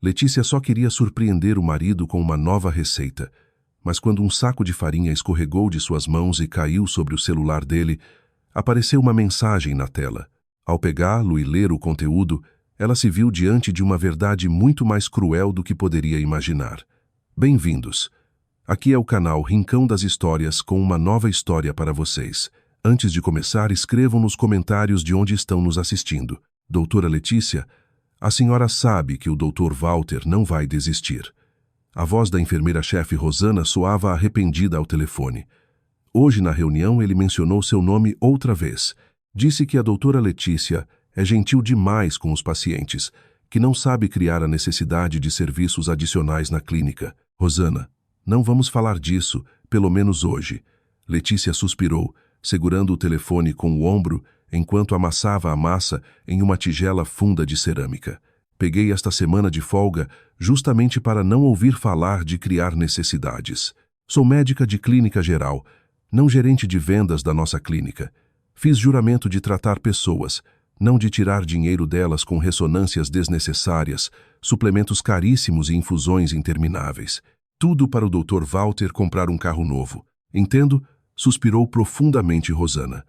Letícia só queria surpreender o marido com uma nova receita, mas quando um saco de farinha escorregou de suas mãos e caiu sobre o celular dele, apareceu uma mensagem na tela. Ao pegá-lo e ler o conteúdo, ela se viu diante de uma verdade muito mais cruel do que poderia imaginar. Bem-vindos! Aqui é o canal Rincão das Histórias com uma nova história para vocês. Antes de começar, escrevam nos comentários de onde estão nos assistindo. Doutora Letícia, a senhora sabe que o Dr. Walter não vai desistir. A voz da enfermeira-chefe Rosana soava arrependida ao telefone. Hoje, na reunião, ele mencionou seu nome outra vez. Disse que a doutora Letícia é gentil demais com os pacientes, que não sabe criar a necessidade de serviços adicionais na clínica. Rosana, não vamos falar disso, pelo menos hoje. Letícia suspirou, segurando o telefone com o ombro enquanto amassava a massa em uma tigela funda de cerâmica. Peguei esta semana de folga justamente para não ouvir falar de criar necessidades. Sou médica de clínica geral, não gerente de vendas da nossa clínica. Fiz juramento de tratar pessoas, não de tirar dinheiro delas com ressonâncias desnecessárias, suplementos caríssimos e infusões intermináveis. Tudo para o Dr. Walter comprar um carro novo. Entendo? Suspirou profundamente Rosana.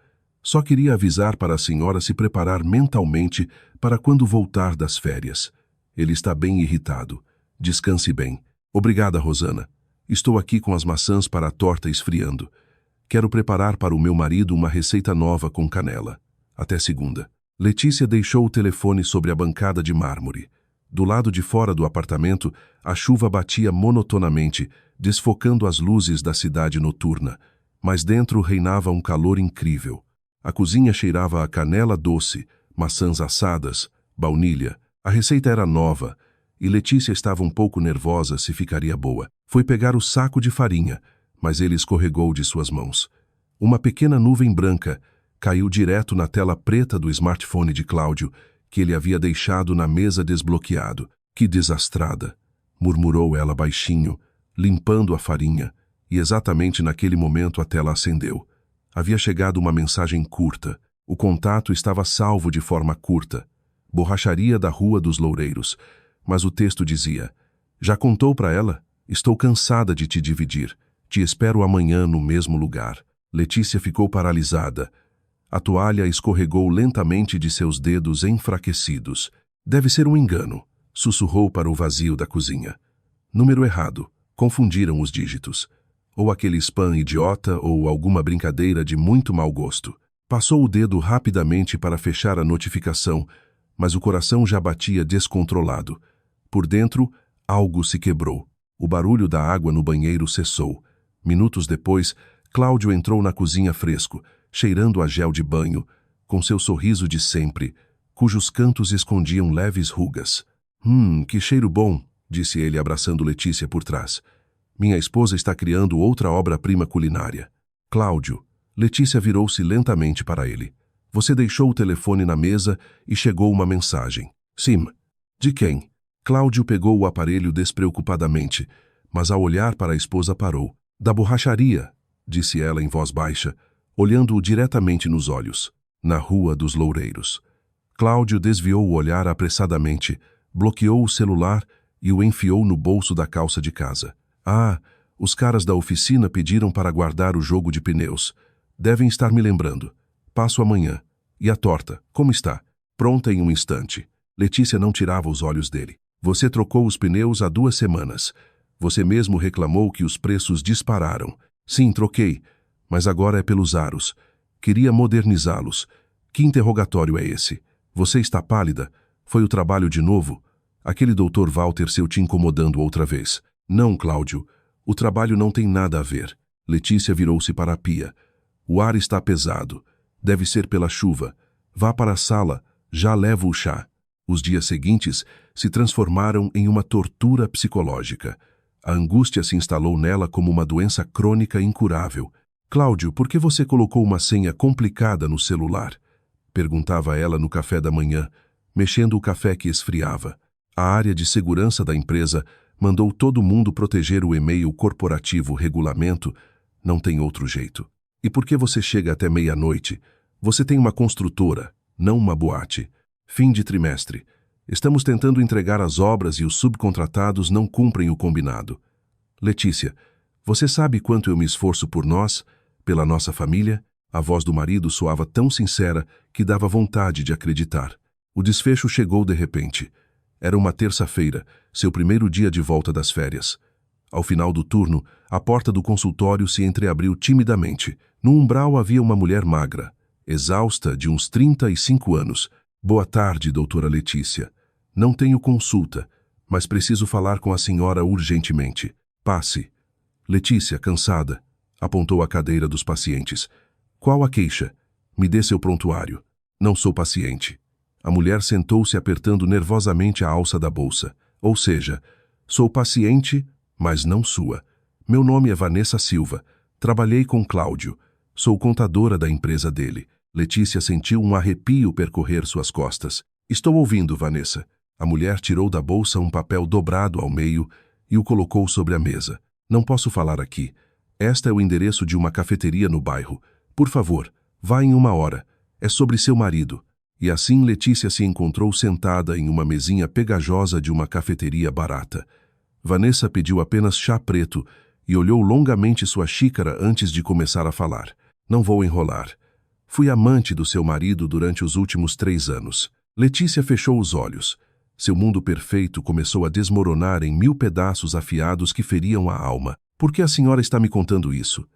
Só queria avisar para a senhora se preparar mentalmente para quando voltar das férias. Ele está bem irritado. Descanse bem. Obrigada, Rosana. Estou aqui com as maçãs para a torta esfriando. Quero preparar para o meu marido uma receita nova com canela. Até segunda. Letícia deixou o telefone sobre a bancada de mármore. Do lado de fora do apartamento, a chuva batia monotonamente, desfocando as luzes da cidade noturna, mas dentro reinava um calor incrível. A cozinha cheirava a canela doce, maçãs assadas, baunilha. A receita era nova, e Letícia estava um pouco nervosa se ficaria boa. Foi pegar o saco de farinha, mas ele escorregou de suas mãos. Uma pequena nuvem branca caiu direto na tela preta do smartphone de Cláudio, que ele havia deixado na mesa desbloqueado. Que desastrada! Murmurou ela baixinho, limpando a farinha, e exatamente naquele momento a tela acendeu. Havia chegado uma mensagem curta. O contato estava salvo de forma curta. Borracharia da Rua dos Loureiros. Mas o texto dizia: já contou para ela? Estou cansada de te dividir. Te espero amanhã no mesmo lugar. Letícia ficou paralisada. A toalha escorregou lentamente de seus dedos enfraquecidos. Deve ser um engano, sussurrou para o vazio da cozinha. Número errado. Confundiram os dígitos. Ou aquele spam idiota ou alguma brincadeira de muito mau gosto. Passou o dedo rapidamente para fechar a notificação, mas o coração já batia descontrolado. Por dentro, algo se quebrou. O barulho da água no banheiro cessou. Minutos depois, Cláudio entrou na cozinha fresco, cheirando a gel de banho, com seu sorriso de sempre, cujos cantos escondiam leves rugas. Que cheiro bom, disse ele abraçando Letícia por trás. Minha esposa está criando outra obra-prima culinária. Cláudio. Letícia virou-se lentamente para ele. Você deixou o telefone na mesa e chegou uma mensagem. Sim. De quem? Cláudio pegou o aparelho despreocupadamente, mas ao olhar para a esposa parou. Da borracharia, disse ela em voz baixa, olhando-o diretamente nos olhos. Na Rua dos Loureiros. Cláudio desviou o olhar apressadamente, bloqueou o celular e o enfiou no bolso da calça de casa. Ah, os caras da oficina pediram para guardar o jogo de pneus. Devem estar me lembrando. Passo amanhã. E a torta, como está? Pronta em um instante. Letícia não tirava os olhos dele. Você trocou os pneus há 2 semanas. Você mesmo reclamou que os preços dispararam. Sim, troquei. Mas agora é pelos aros. Queria modernizá-los. Que interrogatório é esse? Você está pálida? Foi o trabalho de novo? Aquele Dr. Walter seu te incomodando outra vez. Não, Cláudio. O trabalho não tem nada a ver. Letícia virou-se para a pia. O ar está pesado. Deve ser pela chuva. Vá para a sala. Já levo o chá. Os dias seguintes se transformaram em uma tortura psicológica. A angústia se instalou nela como uma doença crônica incurável. Cláudio, por que você colocou uma senha complicada no celular? Perguntava ela no café da manhã, mexendo o café que esfriava. A área de segurança da empresa mandou todo mundo proteger o e-mail corporativo regulamento. Não tem outro jeito. E por que você chega até meia-noite? Você tem uma construtora, não uma boate. Fim de trimestre. Estamos tentando entregar as obras e os subcontratados não cumprem o combinado. Letícia, você sabe quanto eu me esforço por nós, pela nossa família? A voz do marido soava tão sincera que dava vontade de acreditar. O desfecho chegou de repente. Era uma terça-feira, seu primeiro dia de volta das férias. Ao final do turno, a porta do consultório se entreabriu timidamente. No umbral havia uma mulher magra, exausta, de uns 35 anos. Boa tarde, doutora Letícia. Não tenho consulta, mas preciso falar com a senhora urgentemente. Passe. Letícia, cansada, apontou a cadeira dos pacientes. Qual a queixa? Me dê seu prontuário. Não sou paciente. A mulher sentou-se apertando nervosamente a alça da bolsa. Ou seja, sou paciente, mas não sua. Meu nome é Vanessa Silva. Trabalhei com Cláudio. Sou contadora da empresa dele. Letícia sentiu um arrepio percorrer suas costas. Estou ouvindo, Vanessa. A mulher tirou da bolsa um papel dobrado ao meio e o colocou sobre a mesa. Não posso falar aqui. Este é o endereço de uma cafeteria no bairro. Por favor, vá em 1 hora. É sobre seu marido. E assim Letícia se encontrou sentada em uma mesinha pegajosa de uma cafeteria barata. Vanessa pediu apenas chá preto e olhou longamente sua xícara antes de começar a falar. Não vou enrolar. Fui amante do seu marido durante os últimos 3 anos. Letícia fechou os olhos. Seu mundo perfeito começou a desmoronar em 1000 pedaços afiados que feriam a alma. Por que a senhora está me contando isso?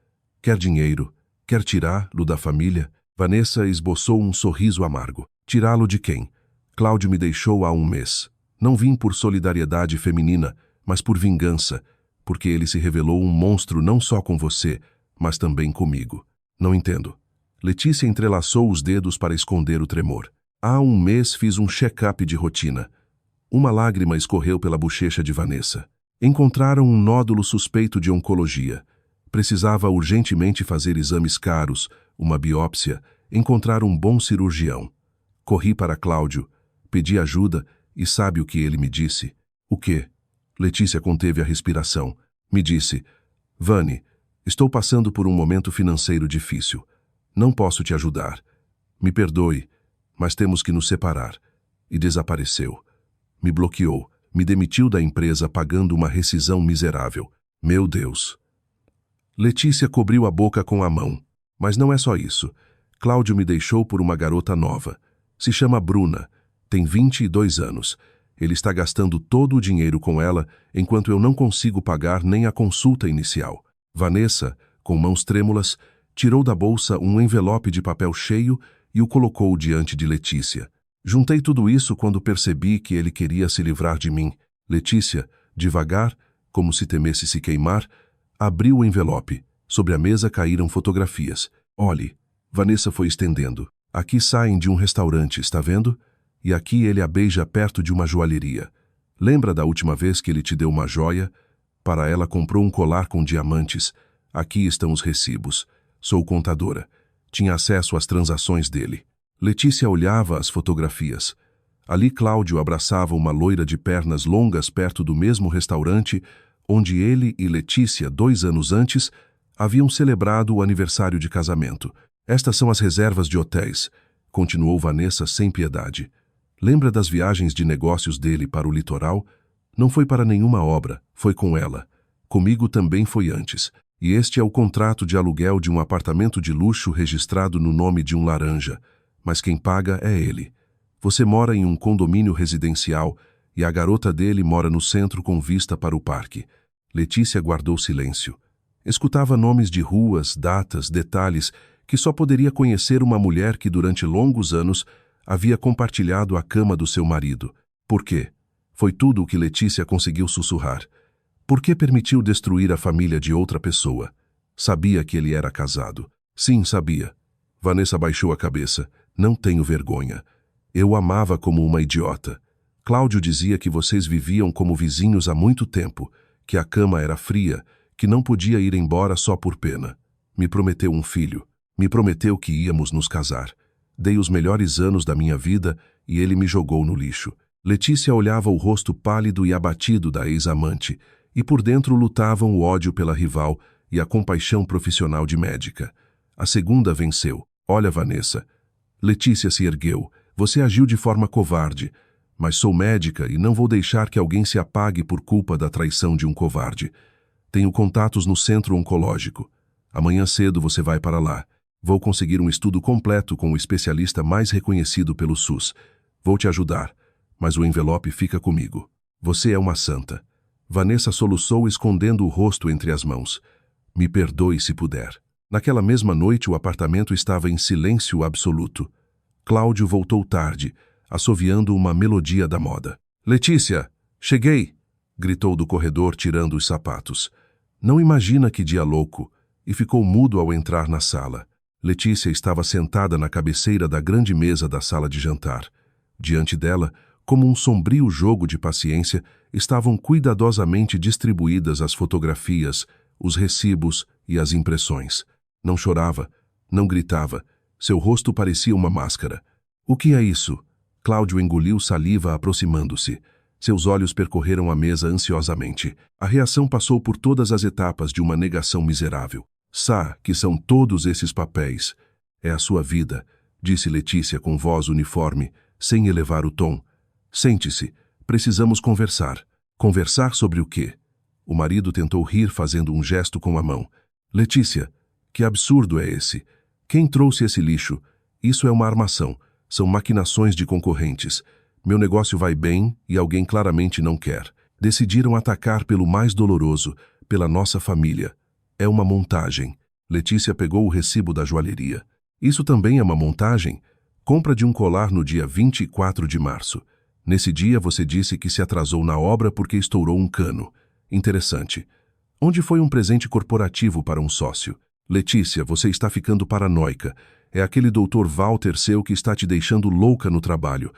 Quer dinheiro? Quer tirá-lo da família? Vanessa esboçou um sorriso amargo. Tirá-lo de quem? Cláudio me deixou há 1 mês. Não vim por solidariedade feminina, mas por vingança, porque ele se revelou um monstro não só com você, mas também comigo. Não entendo. Letícia entrelaçou os dedos para esconder o tremor. Há 1 mês fiz um check-up de rotina. Uma lágrima escorreu pela bochecha de Vanessa. Encontraram um nódulo suspeito de oncologia. Precisava urgentemente fazer exames caros, uma biópsia, encontrar um bom cirurgião. Corri para Cláudio, pedi ajuda e sabe o que ele me disse? O quê? Letícia conteve a respiração. Me disse, Vani, estou passando por um momento financeiro difícil. Não posso te ajudar. Me perdoe, mas temos que nos separar. E desapareceu. Me bloqueou, me demitiu da empresa pagando uma rescisão miserável. Meu Deus! Letícia cobriu a boca com a mão. Mas não é só isso. Cláudio me deixou por uma garota nova. Se chama Bruna. Tem 22 anos. Ele está gastando todo o dinheiro com ela, enquanto eu não consigo pagar nem a consulta inicial. Vanessa, com mãos trêmulas, tirou da bolsa um envelope de papel cheio e o colocou diante de Letícia. Juntei tudo isso quando percebi que ele queria se livrar de mim. Letícia, devagar, como se temesse se queimar, abriu o envelope. Sobre a mesa caíram fotografias. Olhe, Vanessa foi estendendo. Aqui saem de um restaurante, está vendo? E aqui ele a beija perto de uma joalheria. Lembra da última vez que ele te deu uma joia? Para ela comprou um colar com diamantes. Aqui estão os recibos. Sou contadora. Tinha acesso às transações dele. Letícia olhava as fotografias. Ali Cláudio abraçava uma loira de pernas longas perto do mesmo restaurante onde ele e Letícia, 2 anos antes, haviam celebrado o aniversário de casamento. Estas são as reservas de hotéis, continuou Vanessa sem piedade. Lembra das viagens de negócios dele para o litoral? Não foi para nenhuma obra, foi com ela. Comigo também foi antes. E este é o contrato de aluguel de um apartamento de luxo registrado no nome de um laranja. Mas quem paga é ele. Você mora em um condomínio residencial e a garota dele mora no centro com vista para o parque. Letícia guardou silêncio. Escutava nomes de ruas, datas, detalhes que só poderia conhecer uma mulher que durante longos anos havia compartilhado a cama do seu marido. Por quê? Foi tudo o que Letícia conseguiu sussurrar. Por que permitiu destruir a família de outra pessoa? Sabia que ele era casado. Sim, sabia. Vanessa baixou a cabeça. Não tenho vergonha. Eu o amava como uma idiota. Cláudio dizia que vocês viviam como vizinhos há muito tempo, que a cama era fria, que não podia ir embora só por pena. Me prometeu um filho. Me prometeu que íamos nos casar. Dei os melhores anos da minha vida e ele me jogou no lixo. Letícia olhava o rosto pálido e abatido da ex-amante, e por dentro lutavam o ódio pela rival e a compaixão profissional de médica. A segunda venceu. Olha, Vanessa. Letícia se ergueu. Você agiu de forma covarde, Mas sou médica e não vou deixar que alguém se apague por culpa da traição de um covarde. Tenho contatos no centro oncológico. Amanhã cedo você vai para lá. Vou conseguir um estudo completo com o especialista mais reconhecido pelo SUS. Vou te ajudar, mas o envelope fica comigo. Você é uma santa. Vanessa soluçou escondendo o rosto entre as mãos. Me perdoe se puder. Naquela mesma noite o apartamento estava em silêncio absoluto. Cláudio voltou tarde, assoviando uma melodia da moda. Letícia, cheguei! Gritou do corredor tirando os sapatos. Não imagina que dia louco, e ficou mudo ao entrar na sala. Letícia estava sentada na cabeceira da grande mesa da sala de jantar. Diante dela, como um sombrio jogo de paciência, estavam cuidadosamente distribuídas as fotografias, os recibos e as impressões. Não chorava, não gritava, seu rosto parecia uma máscara. O que é isso? Cláudio engoliu saliva aproximando-se. Seus olhos percorreram a mesa ansiosamente. A reação passou por todas as etapas de uma negação miserável. Que são todos esses papéis. É a sua vida, disse Letícia com voz uniforme, sem elevar o tom. Sente-se, precisamos conversar. Conversar sobre o quê? O marido tentou rir fazendo um gesto com a mão. Letícia, que absurdo é esse? Quem trouxe esse lixo? Isso é uma armação. São maquinações de concorrentes. Meu negócio vai bem e alguém claramente não quer. Decidiram atacar pelo mais doloroso, pela nossa família. É uma montagem. Letícia pegou o recibo da joalheria. Isso também é uma montagem? Compra de um colar no dia 24 de março. Nesse dia você disse que se atrasou na obra porque estourou um cano. Interessante. Onde foi um presente corporativo para um sócio? Letícia, você está ficando paranoica. É aquele doutor Walter seu que está te deixando louca no trabalho.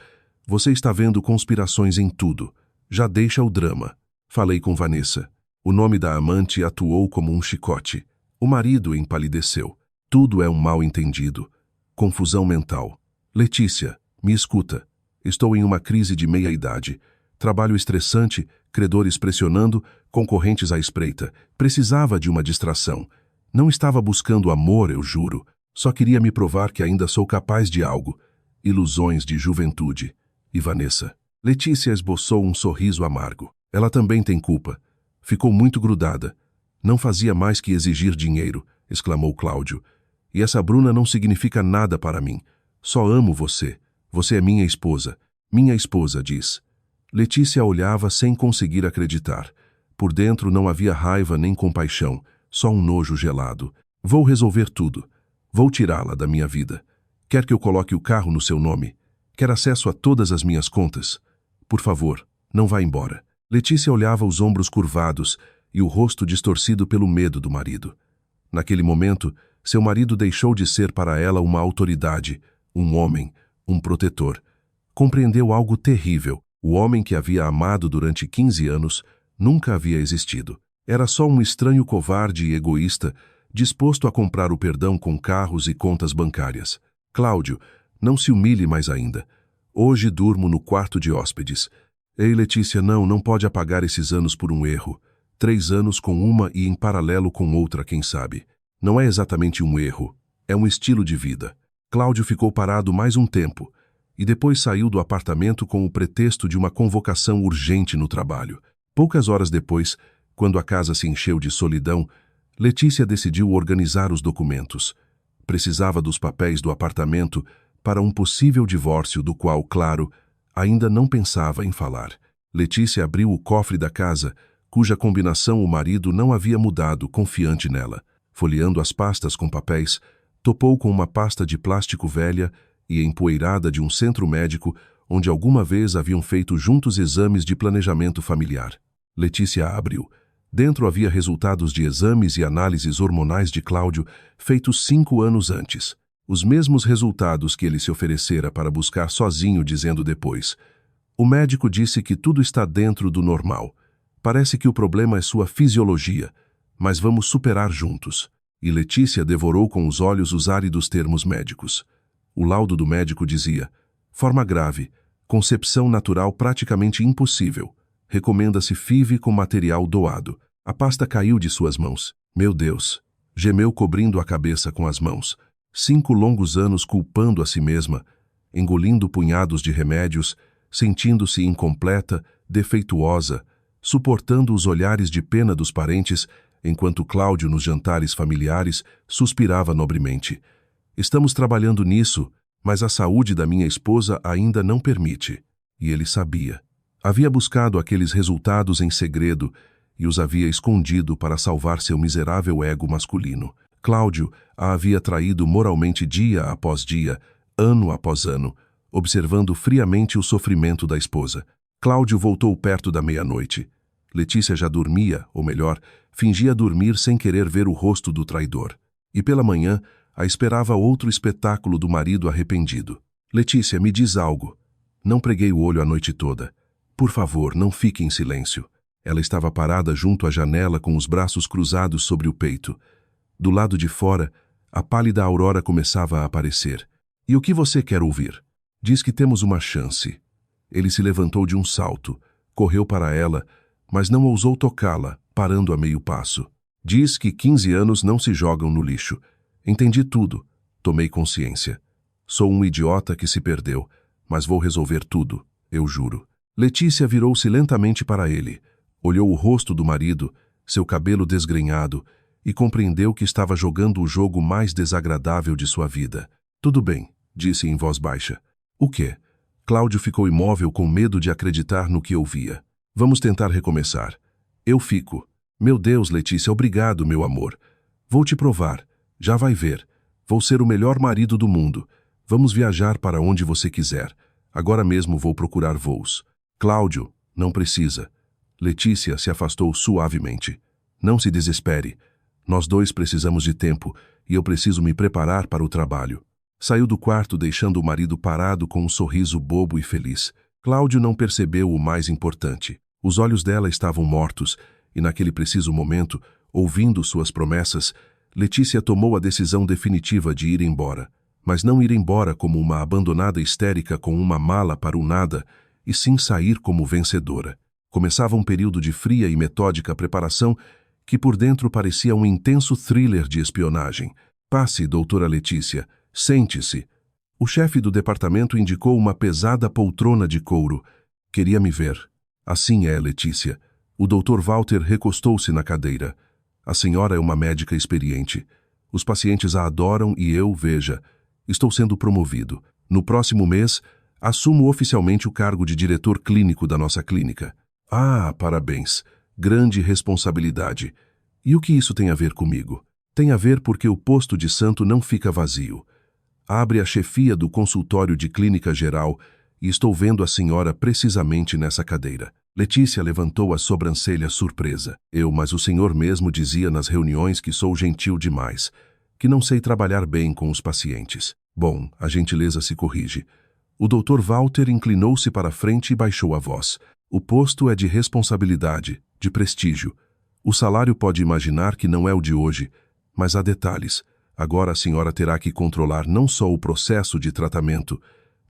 Você está vendo conspirações em tudo. Já deixa o drama. Falei com Vanessa. O nome da amante atuou como um chicote. O marido empalideceu. Tudo é um mal-entendido. Confusão mental. Letícia, me escuta. Estou em uma crise de meia-idade. Trabalho estressante, credores pressionando, concorrentes à espreita. Precisava de uma distração. Não estava buscando amor, eu juro. Só queria me provar que ainda sou capaz de algo. Ilusões de juventude. E Vanessa? Letícia esboçou um sorriso amargo. Ela também tem culpa. Ficou muito grudada. Não fazia mais que exigir dinheiro, exclamou Cláudio. E essa Bruna não significa nada para mim. Só amo você. Você é minha esposa. Minha esposa, diz. Letícia olhava sem conseguir acreditar. Por dentro não havia raiva nem compaixão, só um nojo gelado. Vou resolver tudo. Vou tirá-la da minha vida. Quer que eu coloque o carro no seu nome? Quer acesso a todas as minhas contas? Por favor, não vá embora. Letícia olhava os ombros curvados e o rosto distorcido pelo medo do marido. Naquele momento, seu marido deixou de ser para ela uma autoridade, um homem, um protetor. Compreendeu algo terrível. O homem que havia amado durante 15 anos nunca havia existido. Era só um estranho covarde e egoísta, disposto a comprar o perdão com carros e contas bancárias. Cláudio, não se humilhe mais ainda. Hoje durmo no quarto de hóspedes. Ei, Letícia, não pode apagar esses anos por um erro. 3 anos com uma e em paralelo com outra, quem sabe. Não é exatamente um erro, é um estilo de vida. Cláudio ficou parado mais um tempo e depois saiu do apartamento com o pretexto de uma convocação urgente no trabalho. Poucas horas depois, quando a casa se encheu de solidão, Letícia decidiu organizar os documentos. Precisava dos papéis do apartamento para um possível divórcio do qual, claro, ainda não pensava em falar. Letícia abriu o cofre da casa, cuja combinação o marido não havia mudado, confiante nela. Folheando as pastas com papéis, topou com uma pasta de plástico velha e empoeirada de um centro médico onde alguma vez haviam feito juntos exames de planejamento familiar. Letícia abriu. Dentro havia resultados de exames e análises hormonais de Cláudio feitos 5 anos antes. Os mesmos resultados que ele se oferecera para buscar sozinho, dizendo depois: o médico disse que tudo está dentro do normal. Parece que o problema é sua fisiologia, mas vamos superar juntos. E Letícia devorou com os olhos os áridos termos médicos. O laudo do médico dizia: forma grave, concepção natural praticamente impossível. Recomenda-se FIV com material doado. A pasta caiu de suas mãos. Meu Deus! Gemeu cobrindo a cabeça com as mãos. 5 longos anos culpando a si mesma, engolindo punhados de remédios, sentindo-se incompleta, defeituosa, suportando os olhares de pena dos parentes, enquanto Cláudio, nos jantares familiares, suspirava nobremente. Estamos trabalhando nisso, mas a saúde da minha esposa ainda não permite. E ele sabia. Havia buscado aqueles resultados em segredo e os havia escondido para salvar seu miserável ego masculino. Cláudio a havia traído moralmente dia após dia, ano após ano, observando friamente o sofrimento da esposa. Cláudio voltou perto da meia-noite. Letícia já dormia, ou melhor, fingia dormir sem querer ver o rosto do traidor. E pela manhã, a esperava outro espetáculo do marido arrependido. Letícia, me diz algo. Não preguei o olho a noite toda. Por favor, não fique em silêncio. Ela estava parada junto à janela com os braços cruzados sobre o peito. Do lado de fora, a pálida aurora começava a aparecer. E o que você quer ouvir? Diz que temos uma chance. Ele se levantou de um salto, correu para ela, mas não ousou tocá-la, parando a meio passo. Diz que 15 anos não se jogam no lixo. Entendi tudo. Tomei consciência. Sou um idiota que se perdeu, mas vou resolver tudo, eu juro. Letícia virou-se lentamente para ele, olhou o rosto do marido, seu cabelo desgrenhado, e compreendeu que estava jogando o jogo mais desagradável de sua vida. Tudo bem, disse em voz baixa. O quê? Cláudio ficou imóvel com medo de acreditar no que ouvia. Vamos tentar recomeçar. Eu fico. Meu Deus, Letícia, obrigado, meu amor. Vou te provar. Já vai ver. Vou ser o melhor marido do mundo. Vamos viajar para onde você quiser. Agora mesmo vou procurar voos. Cláudio, não precisa. Letícia se afastou suavemente. Não se desespere. Nós dois precisamos de tempo e eu preciso me preparar para o trabalho. Saiu do quarto deixando o marido parado com um sorriso bobo e feliz. Cláudio não percebeu o mais importante. Os olhos dela estavam mortos e naquele preciso momento, ouvindo suas promessas, Letícia tomou a decisão definitiva de ir embora. Mas não ir embora como uma abandonada histérica com uma mala para o nada, e sim sair como vencedora. Começava um período de fria e metódica preparação que por dentro parecia um intenso thriller de espionagem. Passe, doutora Letícia. Sente-se. O chefe do departamento indicou uma pesada poltrona de couro. Queria me ver. Assim é, Letícia. O doutor Walter recostou-se na cadeira. A senhora é uma médica experiente. Os pacientes a adoram e eu, veja, estou sendo promovido. No próximo mês, assumo oficialmente o cargo de diretor clínico da nossa clínica. Ah, parabéns. Grande responsabilidade. E o que isso tem a ver comigo? Tem a ver porque o posto de santo não fica vazio. Abre a chefia do consultório de clínica geral e estou vendo a senhora precisamente nessa cadeira. Letícia levantou a sobrancelha surpresa. Mas o senhor mesmo dizia nas reuniões que sou gentil demais, que não sei trabalhar bem com os pacientes. Bom, a gentileza se corrige. O Dr. Walter inclinou-se para a frente e baixou a voz. O posto é de responsabilidade, de prestígio. O salário pode imaginar que não é o de hoje, mas há detalhes. Agora a senhora terá que controlar não só o processo de tratamento,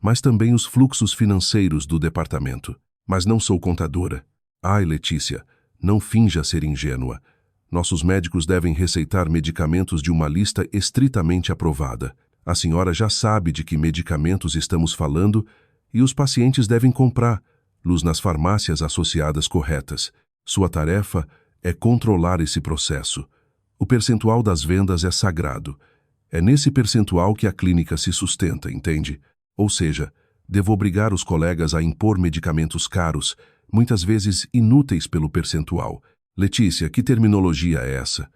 mas também os fluxos financeiros do departamento. Mas não sou contadora. Ai, Letícia, não finja ser ingênua. Nossos médicos devem receitar medicamentos de uma lista estritamente aprovada. A senhora já sabe de que medicamentos estamos falando e os pacientes devem comprar-los nas farmácias associadas corretas. Sua tarefa é controlar esse processo. O percentual das vendas é sagrado. É nesse percentual que a clínica se sustenta, entende? Ou seja, devo obrigar os colegas a impor medicamentos caros, muitas vezes inúteis pelo percentual. Letícia, que terminologia é essa?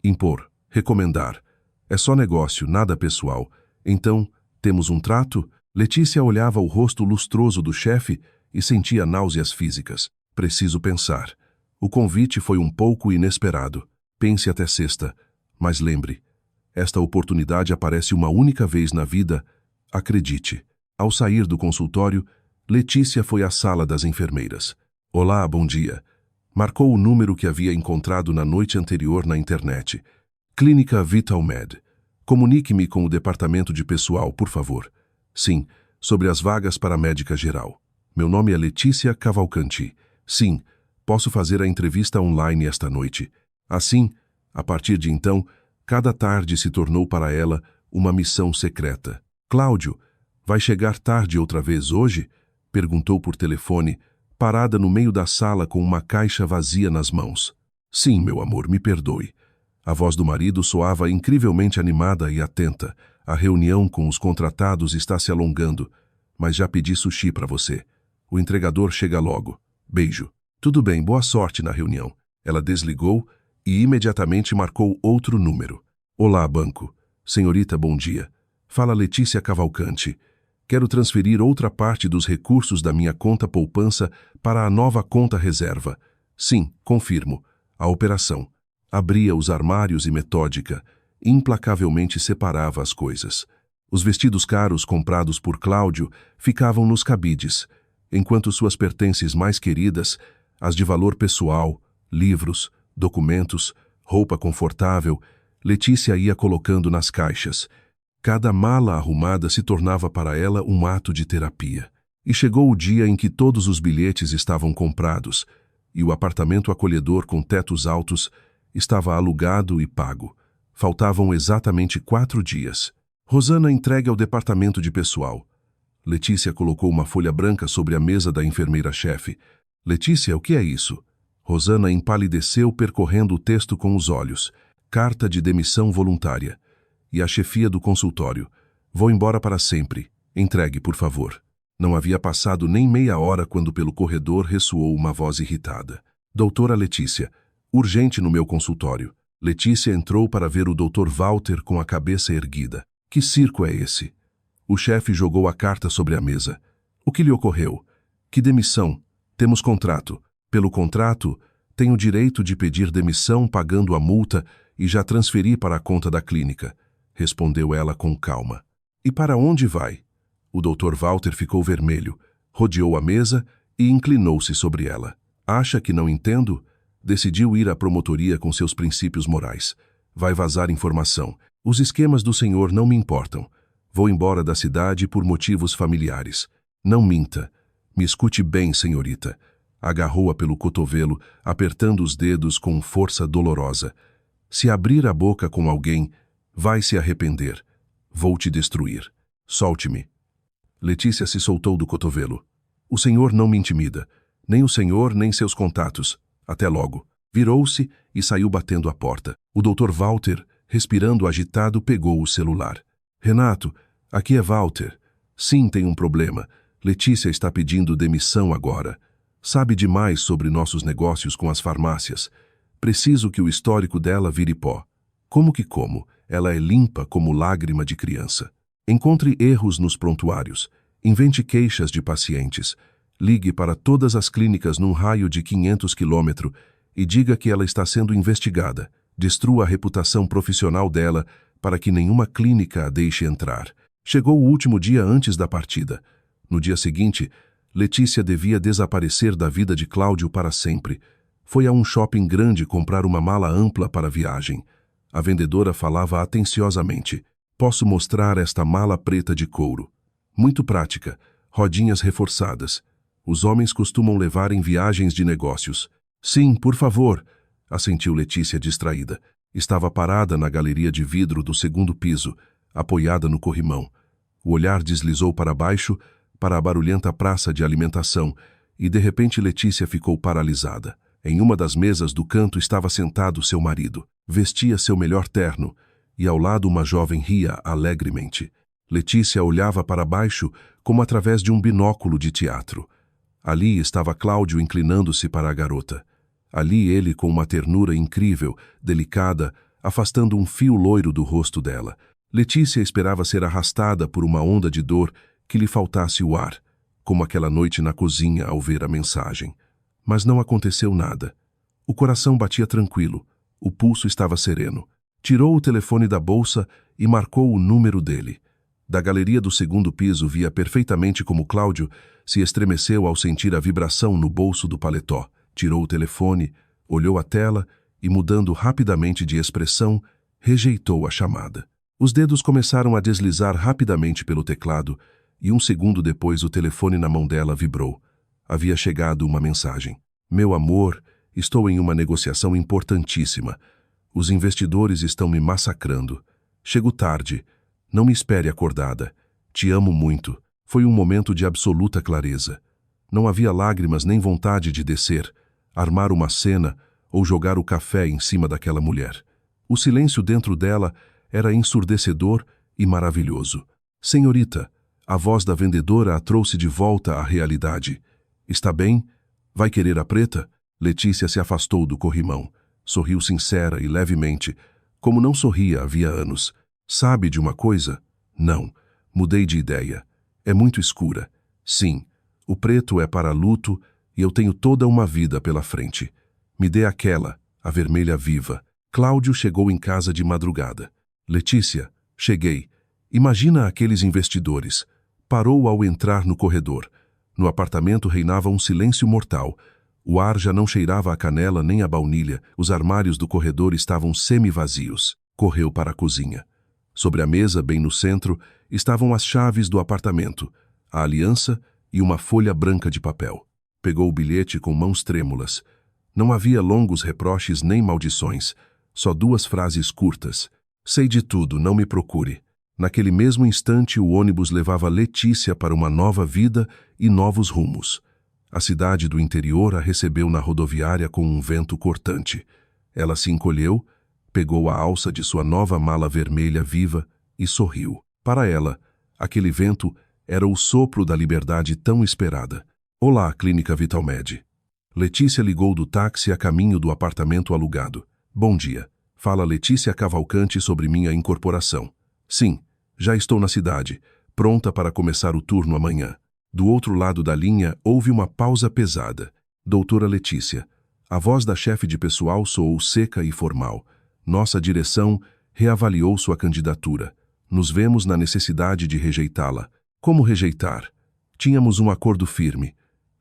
Impor, recomendar. É só negócio, nada pessoal. Então, temos um trato? Letícia olhava o rosto lustroso do chefe e sentia náuseas físicas. Preciso pensar. O convite foi um pouco inesperado. Pense até sexta. Mas lembre, esta oportunidade aparece uma única vez na vida. Acredite. Ao sair do consultório, Letícia foi à sala das enfermeiras. Olá, bom dia. Marcou o número que havia encontrado na noite anterior na internet. Clínica VitalMed. Comunique-me com o departamento de pessoal, por favor. Sim, sobre as vagas para médica geral. Meu nome é Letícia Cavalcanti. Sim, posso fazer a entrevista online esta noite. Assim, a partir de então, cada tarde se tornou para ela uma missão secreta. Cláudio, vai chegar tarde outra vez hoje? Perguntou por telefone, parada no meio da sala com uma caixa vazia nas mãos. Sim, meu amor, me perdoe. A voz do marido soava incrivelmente animada e atenta. A reunião com os contratados está se alongando, mas já pedi sushi para você. O entregador chega logo. Beijo. Tudo bem, boa sorte na reunião. Ela desligou e imediatamente marcou outro número. Olá, banco. Senhorita, bom dia. Fala Letícia Cavalcante. Quero transferir outra parte dos recursos da minha conta poupança para a nova conta reserva. Sim, confirmo. A operação. Abria os armários e metódica, implacavelmente separava as coisas. Os vestidos caros comprados por Cláudio ficavam nos cabides, enquanto suas pertences mais queridas, as de valor pessoal, livros, documentos, roupa confortável, Letícia ia colocando nas caixas. Cada mala arrumada se tornava para ela um ato de terapia. E chegou o dia em que todos os bilhetes estavam comprados, e o apartamento acolhedor com tetos altos estava alugado e pago. Faltavam exatamente 4 dias. Rosana entregue ao departamento de pessoal. Letícia colocou uma folha branca sobre a mesa da enfermeira-chefe. Letícia, o que é isso? Rosana empalideceu percorrendo o texto com os olhos. Carta de demissão voluntária. E a chefia do consultório. Vou embora para sempre. Entregue, por favor. Não havia passado nem meia hora quando pelo corredor ressoou uma voz irritada. Doutora Letícia, urgente no meu consultório. Letícia entrou para ver o Dr. Walter com a cabeça erguida. Que circo é esse? O chefe jogou a carta sobre a mesa. O que lhe ocorreu? Que demissão? Temos contrato. Pelo contrato, tenho direito de pedir demissão pagando a multa e já transferi para a conta da clínica, respondeu ela com calma. E para onde vai? O Dr. Walter ficou vermelho, rodeou a mesa e inclinou-se sobre ela. Acha que não entendo? Decidiu ir à promotoria com seus princípios morais. Vai vazar informação. Os esquemas do senhor não me importam. Vou embora da cidade por motivos familiares. Não minta. Me escute bem, senhorita. Agarrou-a pelo cotovelo, apertando os dedos com força dolorosa. Se abrir a boca com alguém, vai se arrepender. Vou te destruir. Solte-me. Letícia se soltou do cotovelo. O senhor não me intimida. Nem o senhor, nem seus contatos. Até logo. Virou-se e saiu batendo a porta. O Dr. Walter, respirando agitado, pegou o celular. Renato, aqui é Walter. Sim, tem um problema. Letícia está pedindo demissão agora. Sabe demais sobre nossos negócios com as farmácias. Preciso que o histórico dela vire pó. Como que como? Ela é limpa como lágrima de criança. Encontre erros nos prontuários. Invente queixas de pacientes. Ligue para todas as clínicas num raio de 500 km e diga que ela está sendo investigada. Destrua a reputação profissional dela para que nenhuma clínica a deixe entrar. Chegou o último dia antes da partida. No dia seguinte, Letícia devia desaparecer da vida de Cláudio para sempre. Foi a um shopping grande comprar uma mala ampla para a viagem. A vendedora falava atenciosamente. Posso mostrar esta mala preta de couro. Muito prática, rodinhas reforçadas. Os homens costumam levar em viagens de negócios. Sim, por favor, assentiu Letícia distraída. Estava parada na galeria de vidro do 2º piso, apoiada no corrimão. O olhar deslizou para baixo, para a barulhenta praça de alimentação, e de repente Letícia ficou paralisada. Em uma das mesas do canto estava sentado seu marido. Vestia seu melhor terno, e ao lado uma jovem ria alegremente. Letícia olhava para baixo como através de um binóculo de teatro. Ali estava Cláudio inclinando-se para a garota. Ali ele com uma ternura incrível, delicada, afastando um fio loiro do rosto dela. Letícia esperava ser arrastada por uma onda de dor que lhe faltasse o ar, como aquela noite na cozinha ao ver a mensagem. Mas não aconteceu nada. O coração batia tranquilo, o pulso estava sereno. Tirou o telefone da bolsa e marcou o número dele. Da galeria do 2º piso via perfeitamente como Cláudio se estremeceu ao sentir a vibração no bolso do paletó. Tirou o telefone, olhou a tela e, mudando rapidamente de expressão, rejeitou a chamada. Os dedos começaram a deslizar rapidamente pelo teclado e 1 segundo depois o telefone na mão dela vibrou. Havia chegado uma mensagem. Meu amor, estou em uma negociação importantíssima. Os investidores estão me massacrando. Chego tarde. Não me espere acordada. Te amo muito. Foi um momento de absoluta clareza. Não havia lágrimas nem vontade de descer, armar uma cena ou jogar o café em cima daquela mulher. O silêncio dentro dela era ensurdecedor e maravilhoso. Senhorita, a voz da vendedora a trouxe de volta à realidade. Está bem? Vai querer a preta? Letícia se afastou do corrimão. Sorriu sincera e levemente, como não sorria havia anos. Sabe de uma coisa? Não. Mudei de ideia. É muito escura. Sim, o preto é para luto e eu tenho toda uma vida pela frente. Me dê aquela, a vermelha viva. Cláudio chegou em casa de madrugada. Letícia, cheguei. Imagina aqueles investidores. Parou ao entrar no corredor. No apartamento reinava um silêncio mortal. O ar já não cheirava a canela nem a baunilha. Os armários do corredor estavam semi-vazios. Correu para a cozinha. Sobre a mesa, bem no centro, estavam as chaves do apartamento, a aliança e uma folha branca de papel. Pegou o bilhete com mãos trêmulas. Não havia longos reproches nem maldições, só 2 frases curtas. Sei de tudo, não me procure. Naquele mesmo instante, o ônibus levava Letícia para uma nova vida e novos rumos. A cidade do interior a recebeu na rodoviária com um vento cortante. Ela se encolheu, pegou a alça de sua nova mala vermelha viva e sorriu. Para ela, aquele vento era o sopro da liberdade tão esperada. Olá, Clínica Vitalmed. Letícia ligou do táxi a caminho do apartamento alugado. Bom dia. Fala Letícia Cavalcante sobre minha incorporação. Sim, já estou na cidade, pronta para começar o turno amanhã. Do outro lado da linha, houve uma pausa pesada. Doutora Letícia. A voz da chefe de pessoal soou seca e formal. Nossa direção reavaliou sua candidatura. Nos vemos na necessidade de rejeitá-la. Como rejeitar? Tínhamos um acordo firme.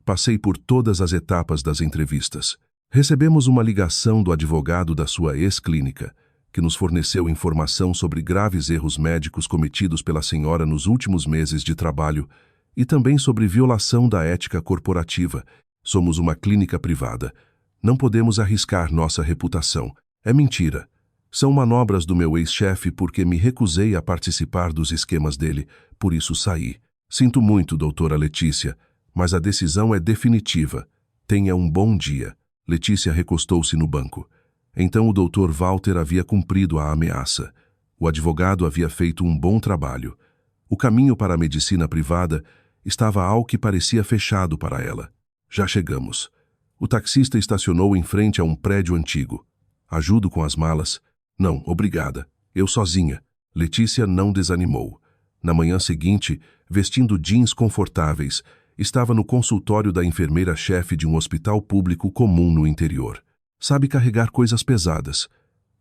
Passei por todas as etapas das entrevistas. Recebemos uma ligação do advogado da sua ex-clínica, que nos forneceu informação sobre graves erros médicos cometidos pela senhora nos últimos meses de trabalho e também sobre violação da ética corporativa. Somos uma clínica privada. Não podemos arriscar nossa reputação. É mentira. São manobras do meu ex-chefe porque me recusei a participar dos esquemas dele, por isso saí. Sinto muito, doutora Letícia, mas a decisão é definitiva. Tenha um bom dia. Letícia recostou-se no banco. Então o doutor Walter havia cumprido a ameaça. O advogado havia feito um bom trabalho. O caminho para a medicina privada estava ao que parecia fechado para ela. Já chegamos. O taxista estacionou em frente a um prédio antigo. Ajudo com as malas? Não, obrigada. Eu sozinha. Letícia não desanimou. Na manhã seguinte, vestindo jeans confortáveis, estava no consultório da enfermeira-chefe de um hospital público comum no interior. Sabe carregar coisas pesadas.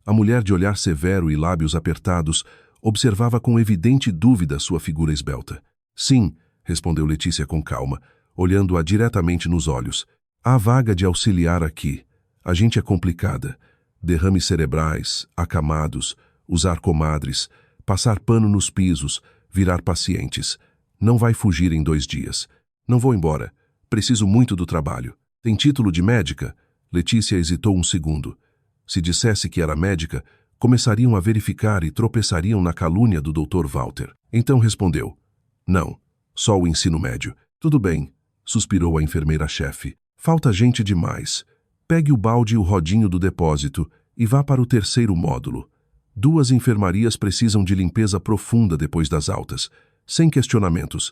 A mulher de olhar severo e lábios apertados observava com evidente dúvida sua figura esbelta. Sim, respondeu Letícia com calma, olhando-a diretamente nos olhos. Há vaga de auxiliar aqui. A gente é complicada. Derrames cerebrais, acamados, usar comadres, passar pano nos pisos, virar pacientes. Não vai fugir em 2 dias. Não vou embora. Preciso muito do trabalho. Tem título de médica? Letícia hesitou um segundo. Se dissesse que era médica, começariam a verificar e tropeçariam na calúnia do Dr. Walter. Então respondeu. Não, só o ensino médio. Tudo bem, suspirou a enfermeira-chefe. Falta gente demais. Pegue o balde e o rodinho do depósito e vá para o 3º módulo. 2 enfermarias precisam de limpeza profunda depois das altas. Sem questionamentos.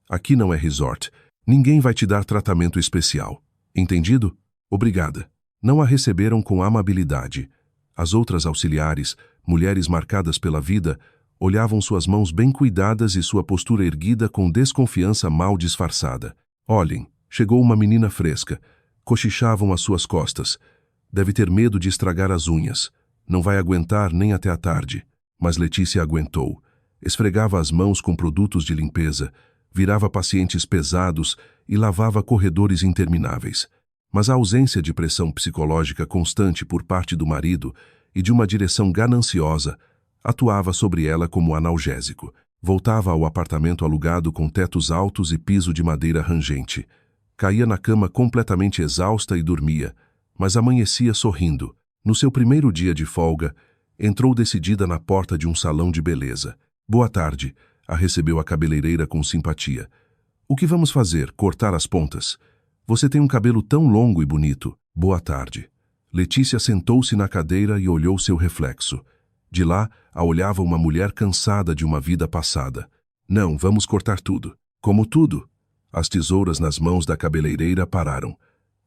Aqui não é resort. Ninguém vai te dar tratamento especial. Entendido? Obrigada. Não a receberam com amabilidade. As outras auxiliares, mulheres marcadas pela vida, olhavam suas mãos bem cuidadas e sua postura erguida com desconfiança mal disfarçada. Olhem, chegou uma menina fresca. Cochichavam às suas costas. Deve ter medo de estragar as unhas. Não vai aguentar nem até a tarde. Mas Letícia aguentou. Esfregava as mãos com produtos de limpeza, virava pacientes pesados e lavava corredores intermináveis. Mas a ausência de pressão psicológica constante por parte do marido e de uma direção gananciosa atuava sobre ela como analgésico. Voltava ao apartamento alugado com tetos altos e piso de madeira rangente. Caía na cama completamente exausta e dormia, mas amanhecia sorrindo. No seu primeiro dia de folga, entrou decidida na porta de um salão de beleza. Boa tarde, a recebeu a cabeleireira com simpatia. O que vamos fazer? Cortar as pontas? Você tem um cabelo tão longo e bonito. Boa tarde. Letícia sentou-se na cadeira e olhou seu reflexo. De lá, a olhava uma mulher cansada de uma vida passada. Não, vamos cortar tudo. Como tudo? As tesouras nas mãos da cabeleireira pararam.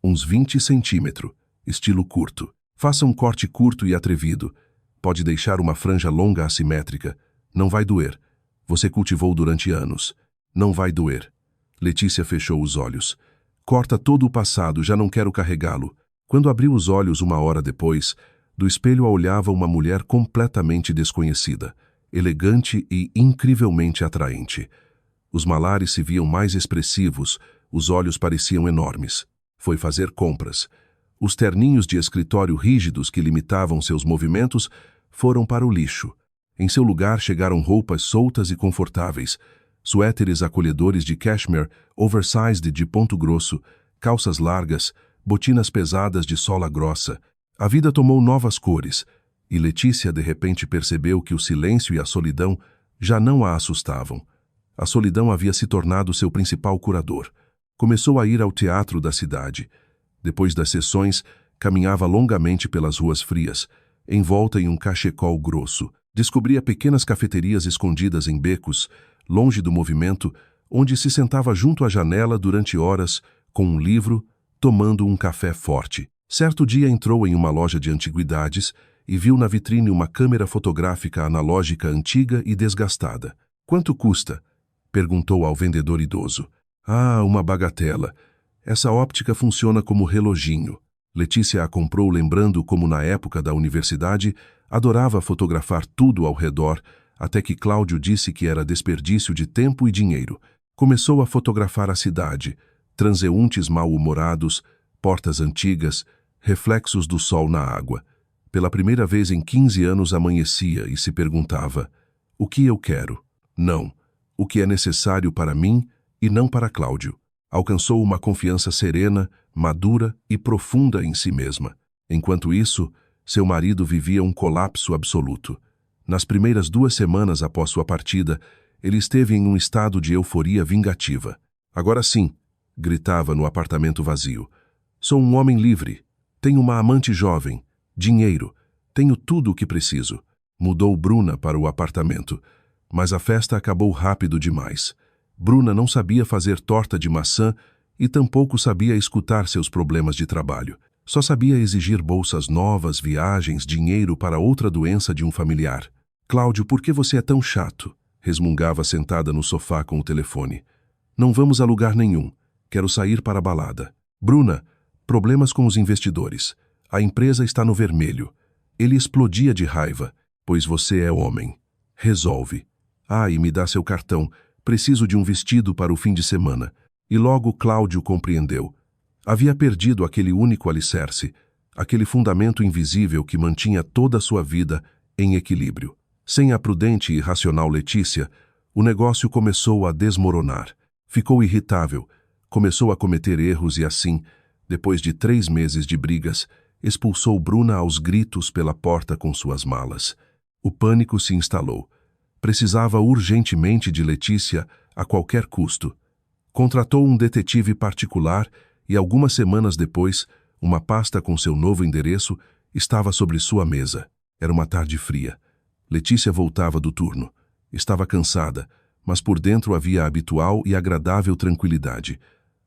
Uns 20 centímetros, estilo curto. Faça um corte curto e atrevido. Pode deixar uma franja longa assimétrica. Não vai doer. Você cultivou durante anos. Não vai doer. Letícia fechou os olhos. Corta todo o passado, já não quero carregá-lo. Quando abriu os olhos 1 hora depois, do espelho a olhava uma mulher completamente desconhecida, elegante e incrivelmente atraente. Os malares se viam mais expressivos, os olhos pareciam enormes. Foi fazer compras. Os terninhos de escritório rígidos que limitavam seus movimentos foram para o lixo. Em seu lugar chegaram roupas soltas e confortáveis, suéteres acolhedores de cashmere, oversized de ponto grosso, calças largas, botinas pesadas de sola grossa. A vida tomou novas cores, e Letícia de repente percebeu que o silêncio e a solidão já não a assustavam. A solidão havia se tornado seu principal curador. Começou a ir ao teatro da cidade. Depois das sessões, caminhava longamente pelas ruas frias, envolta em um cachecol grosso. Descobria pequenas cafeterias escondidas em becos, longe do movimento, onde se sentava junto à janela durante horas, com um livro, tomando um café forte. Certo dia entrou em uma loja de antiguidades e viu na vitrine uma câmera fotográfica analógica antiga e desgastada. Quanto custa? Perguntou ao vendedor idoso. Ah, uma bagatela. Essa óptica funciona como reloginho. Letícia a comprou lembrando como na época da universidade adorava fotografar tudo ao redor, até que Cláudio disse que era desperdício de tempo e dinheiro. Começou a fotografar a cidade, transeuntes mal-humorados, portas antigas, reflexos do sol na água. Pela primeira vez em 15 anos amanhecia e se perguntava: o que eu quero? Não. O que é necessário para mim e não para Cláudio. Alcançou uma confiança serena, madura e profunda em si mesma. Enquanto isso, seu marido vivia um colapso absoluto. Nas primeiras 2 semanas após sua partida, ele esteve em um estado de euforia vingativa. Agora sim, gritava no apartamento vazio. Sou um homem livre. Tenho uma amante jovem. Dinheiro. Tenho tudo o que preciso. Mudou Bruna para o apartamento. Mas a festa acabou rápido demais. Bruna não sabia fazer torta de maçã e tampouco sabia escutar seus problemas de trabalho. Só sabia exigir bolsas novas, viagens, dinheiro para outra doença de um familiar. Cláudio, por que você é tão chato? Resmungava sentada no sofá com o telefone. Não vamos a lugar nenhum. Quero sair para a balada. Bruna, problemas com os investidores. A empresa está no vermelho. Ele explodia de raiva, pois você é homem. Resolve. Ah, e me dá seu cartão. Preciso de um vestido para o fim de semana. E logo Cláudio compreendeu. Havia perdido aquele único alicerce, aquele fundamento invisível que mantinha toda a sua vida em equilíbrio. Sem a prudente e racional Letícia, o negócio começou a desmoronar. Ficou irritável, começou a cometer erros e assim, depois de 3 meses de brigas, expulsou Bruna aos gritos pela porta com suas malas. O pânico se instalou. Precisava urgentemente de Letícia a qualquer custo. Contratou um detetive particular e algumas semanas depois, uma pasta com seu novo endereço estava sobre sua mesa. Era uma tarde fria. Letícia voltava do turno. Estava cansada, mas por dentro havia a habitual e agradável tranquilidade.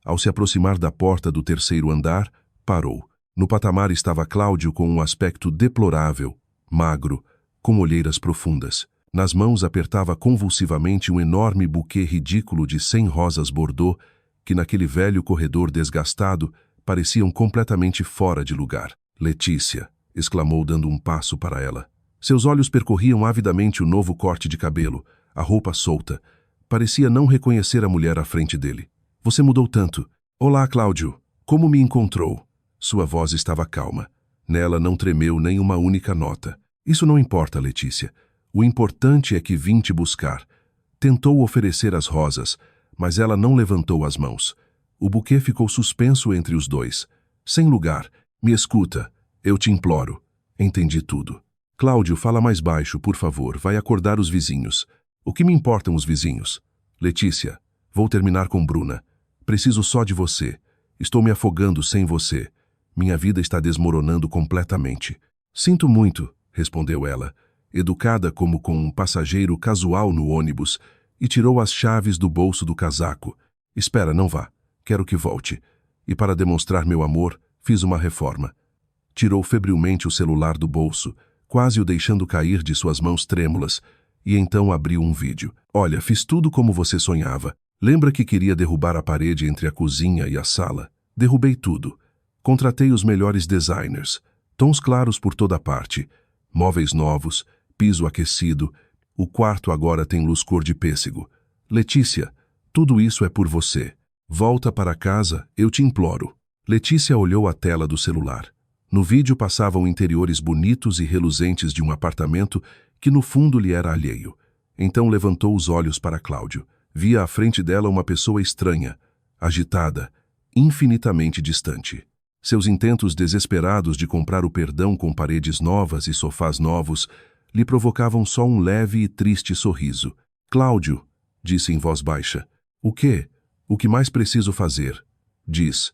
Ao se aproximar da porta do 3º andar, parou. No patamar estava Cláudio com um aspecto deplorável, magro, com olheiras profundas. Nas mãos apertava convulsivamente um enorme buquê ridículo de 100 rosas bordô que naquele velho corredor desgastado pareciam completamente fora de lugar. Letícia, exclamou dando um passo para ela. Seus olhos percorriam avidamente o novo corte de cabelo, a roupa solta. Parecia não reconhecer a mulher à frente dele. Você mudou tanto. Olá, Cláudio. Como me encontrou? Sua voz estava calma. Nela não tremeu nem uma única nota. Isso não importa, Letícia. O importante é que vim te buscar. Tentou oferecer as rosas, mas ela não levantou as mãos. O buquê ficou suspenso entre os dois. Sem lugar. Me escuta. Eu te imploro. Entendi tudo. Cláudio, fala mais baixo, por favor. Vai acordar os vizinhos. O que me importam os vizinhos? Letícia, Vou terminar com Bruna. Preciso só de você. Estou me afogando sem você. Minha vida está desmoronando completamente. Sinto muito, respondeu ela, educada como com um passageiro casual no ônibus, e tirou as chaves do bolso do casaco. Espera, não vá. Quero que volte. E para demonstrar meu amor, fiz uma reforma. Tirou febrilmente o celular do bolso, quase o deixando cair de suas mãos trêmulas, e então abriu um vídeo. Olha, fiz tudo como você sonhava. Lembra que queria derrubar a parede entre a cozinha e a sala? Derrubei tudo. Contratei os melhores designers. Tons claros por toda parte. Móveis novos, piso aquecido. O quarto agora tem luz cor de pêssego. Letícia, tudo isso é por você. Volta para casa, eu te imploro. Letícia olhou a tela do celular. No vídeo passavam interiores bonitos e reluzentes de um apartamento que no fundo lhe era alheio. Então levantou os olhos para Cláudio. Via à frente dela uma pessoa estranha, agitada, infinitamente distante. Seus intentos desesperados de comprar o perdão com paredes novas e sofás novos lhe provocavam só um leve e triste sorriso. Cláudio, disse em voz baixa. O quê? O que mais preciso fazer? Diz.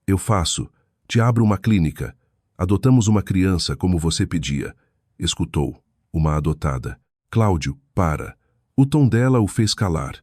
Eu faço. Te abro uma clínica. Adotamos uma criança como você pedia. Escutou. Uma adotada. Cláudio, para. O tom dela o fez calar.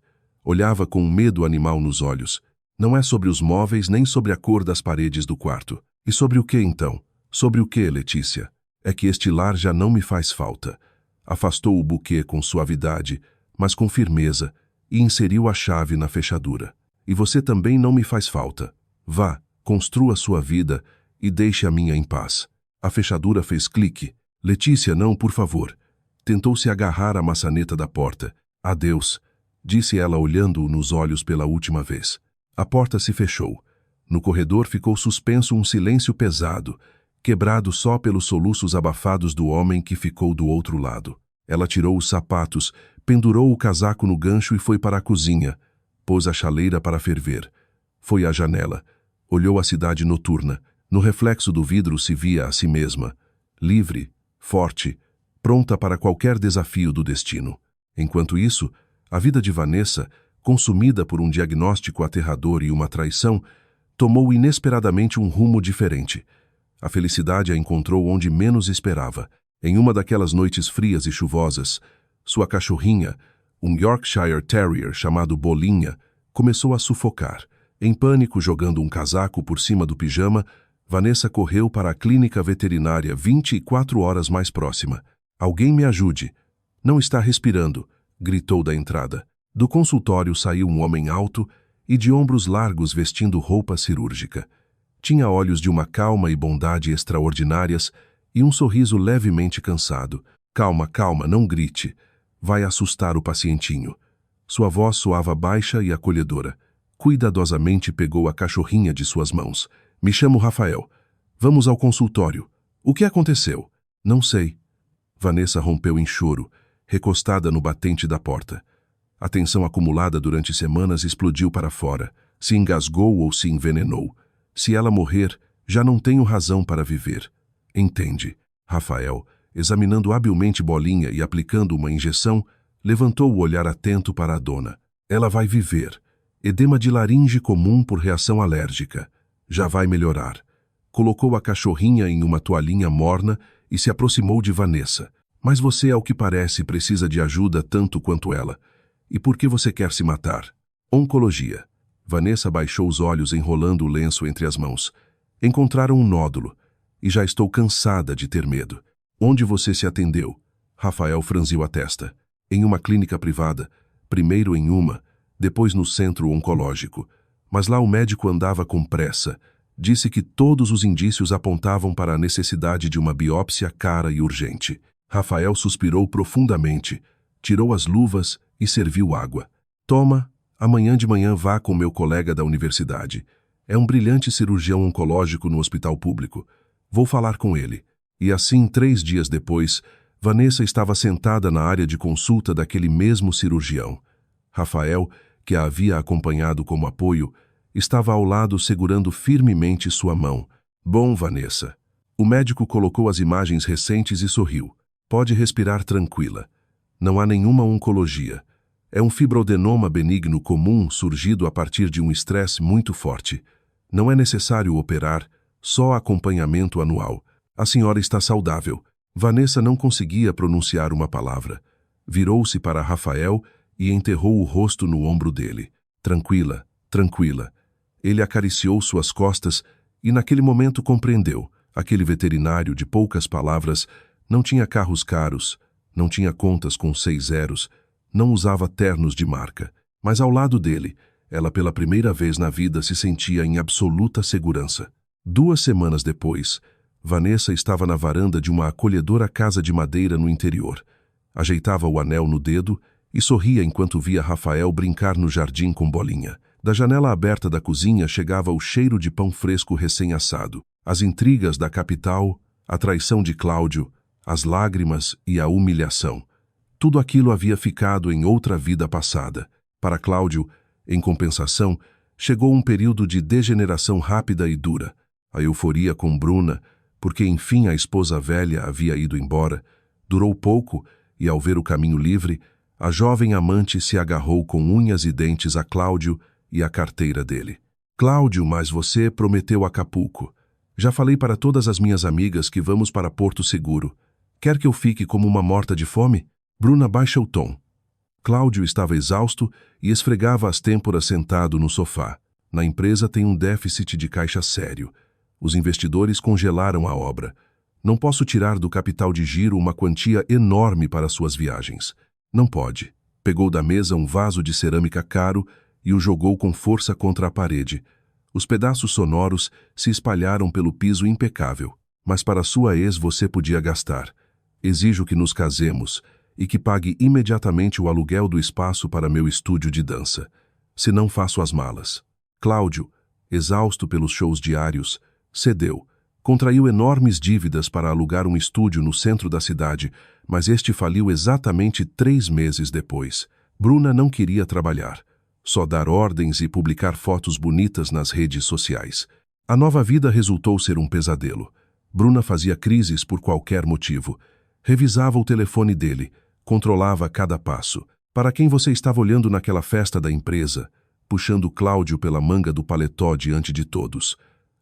Olhava com um medo animal nos olhos. Não é sobre os móveis nem sobre a cor das paredes do quarto. E sobre o que então? Sobre o que, Letícia? É que este lar já não me faz falta. Afastou o buquê com suavidade, mas com firmeza, e inseriu a chave na fechadura. E você também não me faz falta. Vá, construa sua vida e deixe a minha em paz. A fechadura fez clique. Letícia, não, por favor. Tentou se agarrar à maçaneta da porta. Adeus, disse ela olhando-o nos olhos pela última vez. A porta se fechou. No corredor ficou suspenso um silêncio pesado, quebrado só pelos soluços abafados do homem que ficou do outro lado. Ela tirou os sapatos, pendurou o casaco no gancho e foi para a cozinha. Pôs a chaleira para ferver. Foi à janela. Olhou a cidade noturna. No reflexo do vidro se via a si mesma. Livre, forte, pronta para qualquer desafio do destino. Enquanto isso, a vida de Vanessa, consumida por um diagnóstico aterrador e uma traição, tomou inesperadamente um rumo diferente. A felicidade a encontrou onde menos esperava. Em uma daquelas noites frias e chuvosas, sua cachorrinha, um Yorkshire Terrier chamado Bolinha, começou a sufocar. Em pânico, jogando um casaco por cima do pijama, Vanessa correu para a clínica veterinária 24 horas mais próxima. Alguém me ajude. Não está respirando, gritou da entrada. Do consultório saiu um homem alto e de ombros largos vestindo roupa cirúrgica. Tinha olhos de uma calma e bondade extraordinárias e um sorriso levemente cansado. Calma, calma, não grite. Vai assustar o pacientinho. Sua voz soava baixa e acolhedora. Cuidadosamente pegou a cachorrinha de suas mãos. Me chamo Rafael. Vamos ao consultório. O que aconteceu? Não sei. Vanessa rompeu em choro, recostada no batente da porta. A tensão acumulada durante semanas explodiu para fora. Se engasgou ou se envenenou. Se ela morrer, já não tenho razão para viver. Entende? Rafael, examinando habilmente Bolinha e aplicando uma injeção, levantou o olhar atento para a dona. Ela vai viver. Edema de laringe comum por reação alérgica. Já vai melhorar. Colocou a cachorrinha em uma toalhinha morna e se aproximou de Vanessa. Mas você, ao que parece, precisa de ajuda tanto quanto ela. E por que você quer se matar? Oncologia. Vanessa baixou os olhos enrolando o lenço entre as mãos. Encontraram um nódulo. E já estou cansada de ter medo. Onde você se atendeu? Rafael franziu a testa. Em uma clínica privada. Primeiro em uma, depois no centro oncológico. Mas lá o médico andava com pressa. Disse que todos os indícios apontavam para a necessidade de uma biópsia cara e urgente. Rafael suspirou profundamente, tirou as luvas e serviu água. Toma, amanhã de manhã vá com meu colega da universidade. É um brilhante cirurgião oncológico no hospital público. Vou falar com ele. E assim, 3 dias depois, Vanessa estava sentada na área de consulta daquele mesmo cirurgião. Rafael, que a havia acompanhado como apoio, estava ao lado segurando firmemente sua mão. Bom, Vanessa. O médico colocou as imagens recentes e sorriu. Pode respirar tranquila. Não há nenhuma oncologia. É um fibroadenoma benigno comum surgido a partir de um estresse muito forte. Não é necessário operar, só acompanhamento anual. A senhora está saudável. Vanessa não conseguia pronunciar uma palavra. Virou-se para Rafael e enterrou o rosto no ombro dele. Tranquila, tranquila. Ele acariciou suas costas e naquele momento compreendeu. Aquele veterinário de poucas palavras não tinha carros caros, não tinha contas com 6 zeros, não usava ternos de marca. Mas ao lado dele, ela pela primeira vez na vida se sentia em absoluta segurança. 2 semanas depois, Vanessa estava na varanda de uma acolhedora casa de madeira no interior. Ajeitava o anel no dedo e sorria enquanto via Rafael brincar no jardim com Bolinha. Da janela aberta da cozinha chegava o cheiro de pão fresco recém-assado. As intrigas da capital, a traição de Cláudio, as lágrimas e a humilhação. Tudo aquilo havia ficado em outra vida passada. Para Cláudio, em compensação, chegou um período de degeneração rápida e dura. A euforia com Bruna, porque enfim a esposa velha havia ido embora, durou pouco e, ao ver o caminho livre, a jovem amante se agarrou com unhas e dentes a Cláudio e a carteira dele. Cláudio, mas você prometeu Acapulco. Já falei para todas as minhas amigas que vamos para Porto Seguro. Quer que eu fique como uma morta de fome? Bruna baixa o tom. Cláudio estava exausto e esfregava as têmporas sentado no sofá. Na empresa tem um déficit de caixa sério. Os investidores congelaram a obra. Não posso tirar do capital de giro uma quantia enorme para suas viagens. Não pode. Pegou da mesa um vaso de cerâmica caro e o jogou com força contra a parede. Os pedaços sonoros se espalharam pelo piso impecável. Mas para sua ex você podia gastar. Exijo que nos casemos e que pague imediatamente o aluguel do espaço para meu estúdio de dança. Se não faço as malas. Cláudio, exausto pelos shows diários, cedeu. Contraiu enormes dívidas para alugar um estúdio no centro da cidade, mas este faliu exatamente 3 meses depois. Bruna não queria trabalhar, só dar ordens e publicar fotos bonitas nas redes sociais. A nova vida resultou ser um pesadelo. Bruna fazia crises por qualquer motivo. Revisava o telefone dele, controlava cada passo. Para quem você estava olhando naquela festa da empresa, puxando Cláudio pela manga do paletó diante de todos?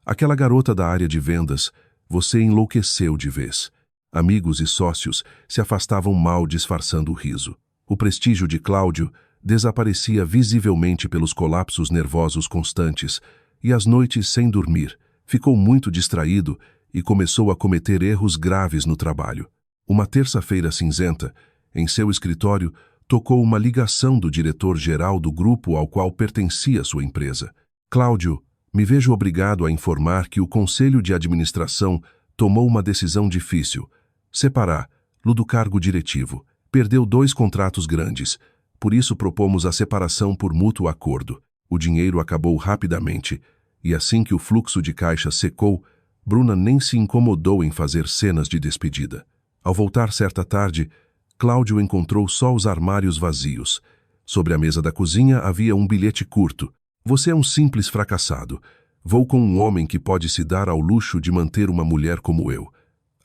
Aquela garota da área de vendas, você enlouqueceu de vez. Amigos e sócios se afastavam mal disfarçando o riso. O prestígio de Cláudio desaparecia visivelmente pelos colapsos nervosos constantes e as noites sem dormir. Ficou muito distraído e começou a cometer erros graves no trabalho. Uma terça-feira cinzenta, em seu escritório, tocou uma ligação do diretor-geral do grupo ao qual pertencia sua empresa. Cláudio, me vejo obrigado a informar que o Conselho de Administração tomou uma decisão difícil. Separá-lo do cargo diretivo. Perdeu 2 contratos grandes. Por isso propomos a separação por mútuo acordo. O dinheiro acabou rapidamente. E assim que o fluxo de caixa secou, Bruna nem se incomodou em fazer cenas de despedida. Ao voltar certa tarde, Cláudio encontrou só os armários vazios. Sobre a mesa da cozinha havia um bilhete curto. Você é um simples fracassado. Vou com um homem que pode se dar ao luxo de manter uma mulher como eu.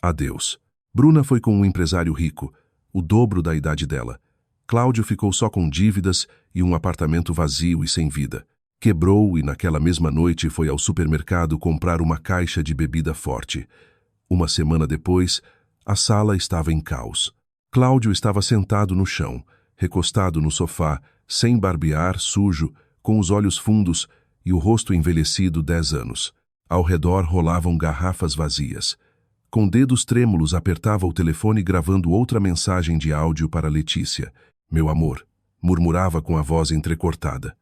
Adeus. Bruna foi com um empresário rico, o dobro da idade dela. Cláudio ficou só com dívidas e um apartamento vazio e sem vida. Quebrou e naquela mesma noite foi ao supermercado comprar uma caixa de bebida forte. Uma semana depois, a sala estava em caos. Cláudio estava sentado no chão, recostado no sofá, sem barbear, sujo, com os olhos fundos e o rosto envelhecido 10 anos. Ao redor rolavam garrafas vazias. Com dedos trêmulos apertava o telefone gravando outra mensagem de áudio para Letícia. Meu amor, murmurava com a voz entrecortada.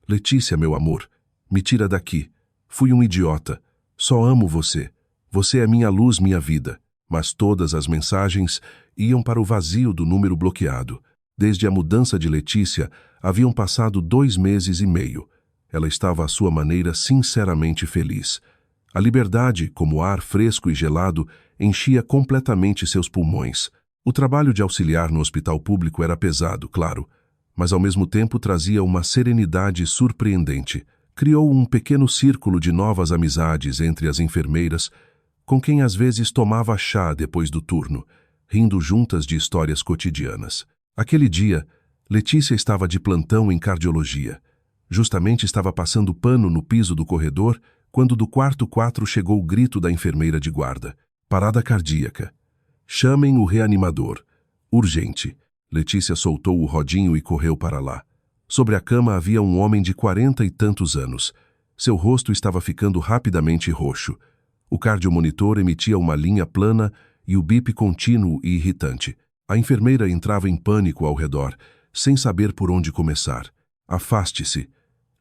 Letícia, meu amor, me tira daqui. Fui um idiota. Só amo você. Você é minha luz, minha vida. Mas todas as mensagens iam para o vazio do número bloqueado. Desde a mudança de Letícia, haviam passado 2 meses e meio. Ela estava à sua maneira sinceramente feliz. A liberdade, como ar fresco e gelado, enchia completamente seus pulmões. O trabalho de auxiliar no hospital público era pesado, claro, mas ao mesmo tempo trazia uma serenidade surpreendente. Criou um pequeno círculo de novas amizades entre as enfermeiras, com quem às vezes tomava chá depois do turno, rindo juntas de histórias cotidianas. Aquele dia, Letícia estava de plantão em cardiologia. Justamente estava passando pano no piso do corredor quando do quarto 4 chegou o grito da enfermeira de guarda. Parada cardíaca. Chamem o reanimador. Urgente. Letícia soltou o rodinho e correu para lá. Sobre a cama havia um homem de 40 e tantos anos. Seu rosto estava ficando rapidamente roxo. O cardiomonitor emitia uma linha plana e o bip contínuo e irritante. A enfermeira entrava em pânico ao redor, sem saber por onde começar. Afaste-se.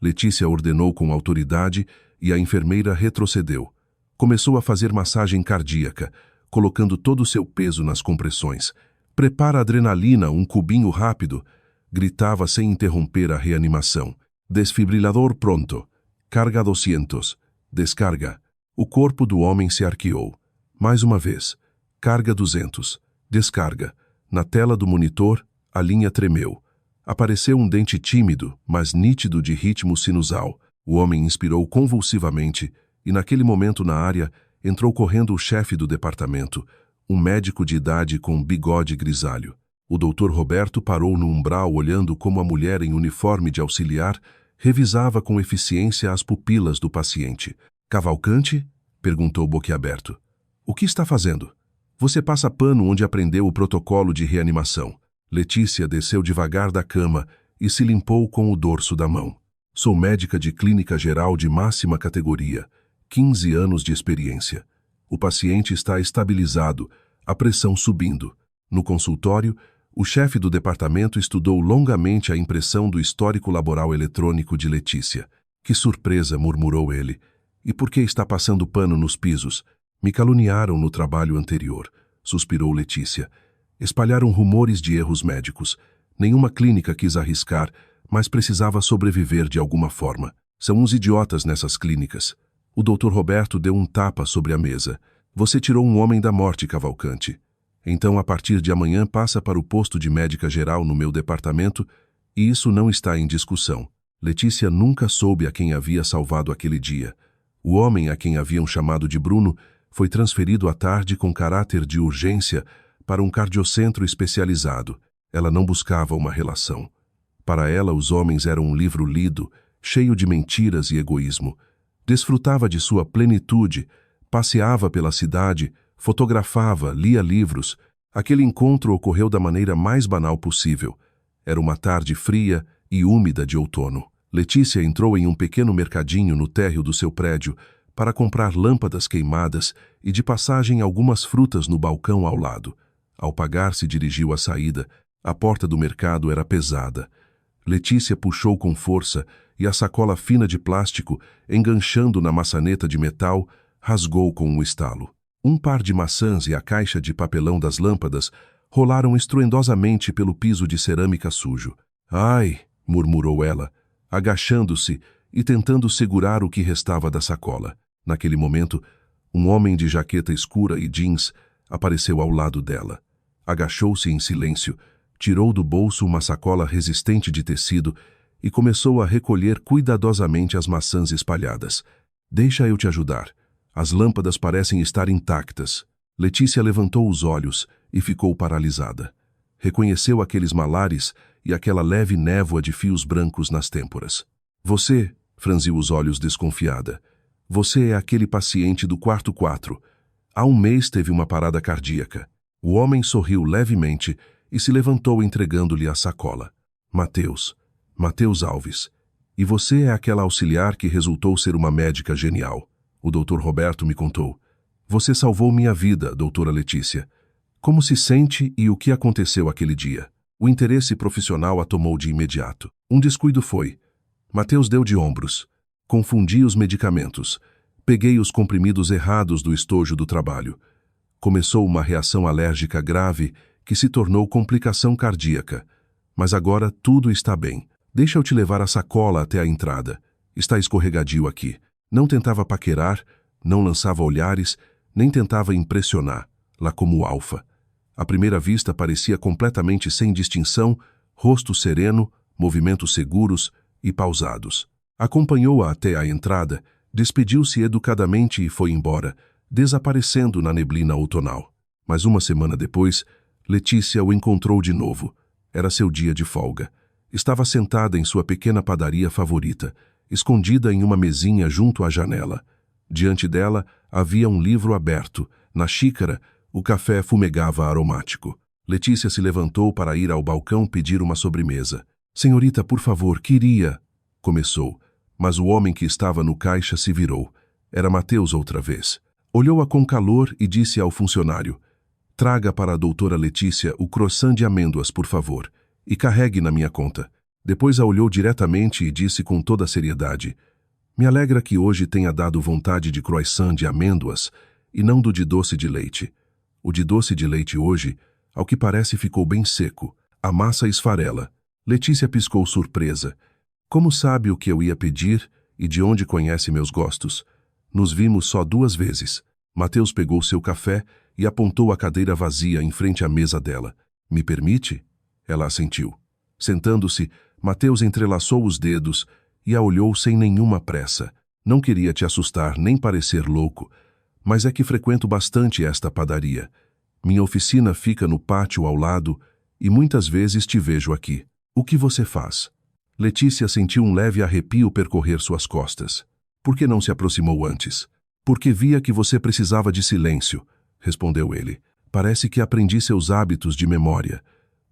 Letícia ordenou com autoridade e a enfermeira retrocedeu. Começou a fazer massagem cardíaca, colocando todo o seu peso nas compressões. Prepara adrenalina, um cubinho rápido. Gritava sem interromper a reanimação. Desfibrilador pronto. Carga 200. Descarga. O corpo do homem se arqueou. Mais uma vez. Carga 200. Descarga. Na tela do monitor, a linha tremeu. Apareceu um dente tímido, mas nítido de ritmo sinusal. O homem inspirou convulsivamente e, naquele momento na área, entrou correndo o chefe do departamento, um médico de idade com bigode grisalho. O doutor Roberto parou no umbral olhando como a mulher em uniforme de auxiliar revisava com eficiência as pupilas do paciente. Cavalcante? Perguntou boquiaberto. O que está fazendo? Você passa pano onde aprendeu o protocolo de reanimação. Letícia desceu devagar da cama e se limpou com o dorso da mão. Sou médica de clínica geral de máxima categoria, 15 anos de experiência. O paciente está estabilizado, a pressão subindo. No consultório, o chefe do departamento estudou longamente a impressão do histórico laboral eletrônico de Letícia. Que surpresa, murmurou ele. E por que está passando pano nos pisos? Me caluniaram no trabalho anterior, suspirou Letícia. Espalharam rumores de erros médicos. Nenhuma clínica quis arriscar, mas precisava sobreviver de alguma forma. São uns idiotas nessas clínicas. O doutor Roberto deu um tapa sobre a mesa. Você tirou um homem da morte, Cavalcante. Então, a partir de amanhã, passa para o posto de médica geral no meu departamento e isso não está em discussão. Letícia nunca soube a quem havia salvado aquele dia. O homem a quem haviam chamado de Bruno foi transferido à tarde com caráter de urgência para um cardiocentro especializado. Ela não buscava uma relação. Para ela, os homens eram um livro lido, cheio de mentiras e egoísmo. Desfrutava de sua plenitude, passeava pela cidade, fotografava, lia livros. Aquele encontro ocorreu da maneira mais banal possível. Era uma tarde fria e úmida de outono. Letícia entrou em um pequeno mercadinho no térreo do seu prédio para comprar lâmpadas queimadas e de passagem algumas frutas no balcão ao lado. Ao pagar, se dirigiu à saída. A porta do mercado era pesada. Letícia puxou com força e a sacola fina de plástico, enganchando na maçaneta de metal, rasgou com um estalo. Um par de maçãs e a caixa de papelão das lâmpadas rolaram estruendosamente pelo piso de cerâmica sujo. Ai, murmurou ela, agachando-se e tentando segurar o que restava da sacola. Naquele momento, um homem de jaqueta escura e jeans apareceu ao lado dela. Agachou-se em silêncio, tirou do bolso uma sacola resistente de tecido e começou a recolher cuidadosamente as maçãs espalhadas. Deixa eu te ajudar. As lâmpadas parecem estar intactas. Letícia levantou os olhos e ficou paralisada. Reconheceu aqueles malares e aquela leve névoa de fios brancos nas têmporas. Você, franziu os olhos desconfiada. Você é aquele paciente do quarto 4. Há um mês teve uma parada cardíaca. O homem sorriu levemente e se levantou entregando-lhe a sacola. Mateus Alves. E você é aquela auxiliar que resultou ser uma médica genial. O doutor Roberto me contou. Você salvou minha vida, doutora Letícia. Como se sente e o que aconteceu aquele dia? O interesse profissional a tomou de imediato. Um descuido foi. Mateus deu de ombros. Confundi os medicamentos. Peguei os comprimidos errados do estojo do trabalho. Começou uma reação alérgica grave que se tornou complicação cardíaca. Mas agora tudo está bem. Deixa eu te levar a sacola até a entrada. Está escorregadio aqui. Não tentava paquerar, não lançava olhares, nem tentava impressionar, lá como alfa. À primeira vista parecia completamente sem distinção, rosto sereno, movimentos seguros e pausados. Acompanhou-a até a entrada, despediu-se educadamente e foi embora, desaparecendo na neblina outonal. Mas uma semana depois, Letícia o encontrou de novo. Era seu dia de folga. Estava sentada em sua pequena padaria favorita, escondida em uma mesinha junto à janela. Diante dela havia um livro aberto. Na xícara, o café fumegava aromático. Letícia se levantou para ir ao balcão pedir uma sobremesa. Senhorita, por favor, queria... Começou, mas o homem que estava no caixa se virou. Era Mateus outra vez. Olhou-a com calor e disse ao funcionário: traga para a doutora Letícia o croissant de amêndoas, por favor, e carregue na minha conta. Depois a olhou diretamente e disse com toda a seriedade: me alegra que hoje tenha dado vontade de croissant de amêndoas e não do de doce de leite. O de doce de leite hoje, ao que parece, ficou bem seco. A massa esfarela. Letícia piscou surpresa. Como sabe o que eu ia pedir e de onde conhece meus gostos? Nos vimos só 2 vezes. Mateus pegou seu café e apontou a cadeira vazia em frente à mesa dela. Me permite? Ela assentiu. Sentando-se, Mateus entrelaçou os dedos e a olhou sem nenhuma pressa. Não queria te assustar nem parecer louco, mas é que frequento bastante esta padaria. Minha oficina fica no pátio ao lado e muitas vezes te vejo aqui. O que você faz? Letícia sentiu um leve arrepio percorrer suas costas. Por que não se aproximou antes? Porque via que você precisava de silêncio, respondeu ele. Parece que aprendi seus hábitos de memória.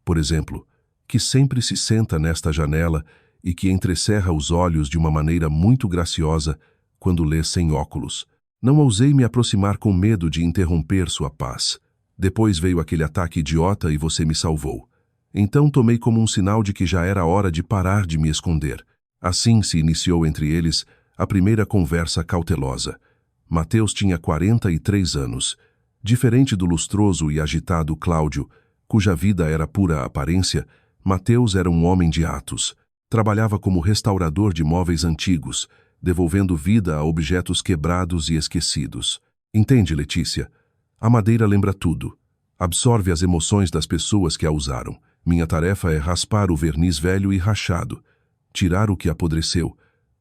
Por exemplo, que sempre se senta nesta janela e que entrecerra os olhos de uma maneira muito graciosa quando lê sem óculos. Não ousei me aproximar com medo de interromper sua paz. Depois veio aquele ataque idiota e você me salvou. Então tomei como um sinal de que já era hora de parar de me esconder. Assim se iniciou entre eles a primeira conversa cautelosa. Mateus tinha 43 anos. Diferente do lustroso e agitado Cláudio, cuja vida era pura aparência, Mateus era um homem de atos. Trabalhava como restaurador de móveis antigos, devolvendo vida a objetos quebrados e esquecidos. Entende, Letícia? A madeira lembra tudo. Absorve as emoções das pessoas que a usaram. Minha tarefa é raspar o verniz velho e rachado, tirar o que apodreceu,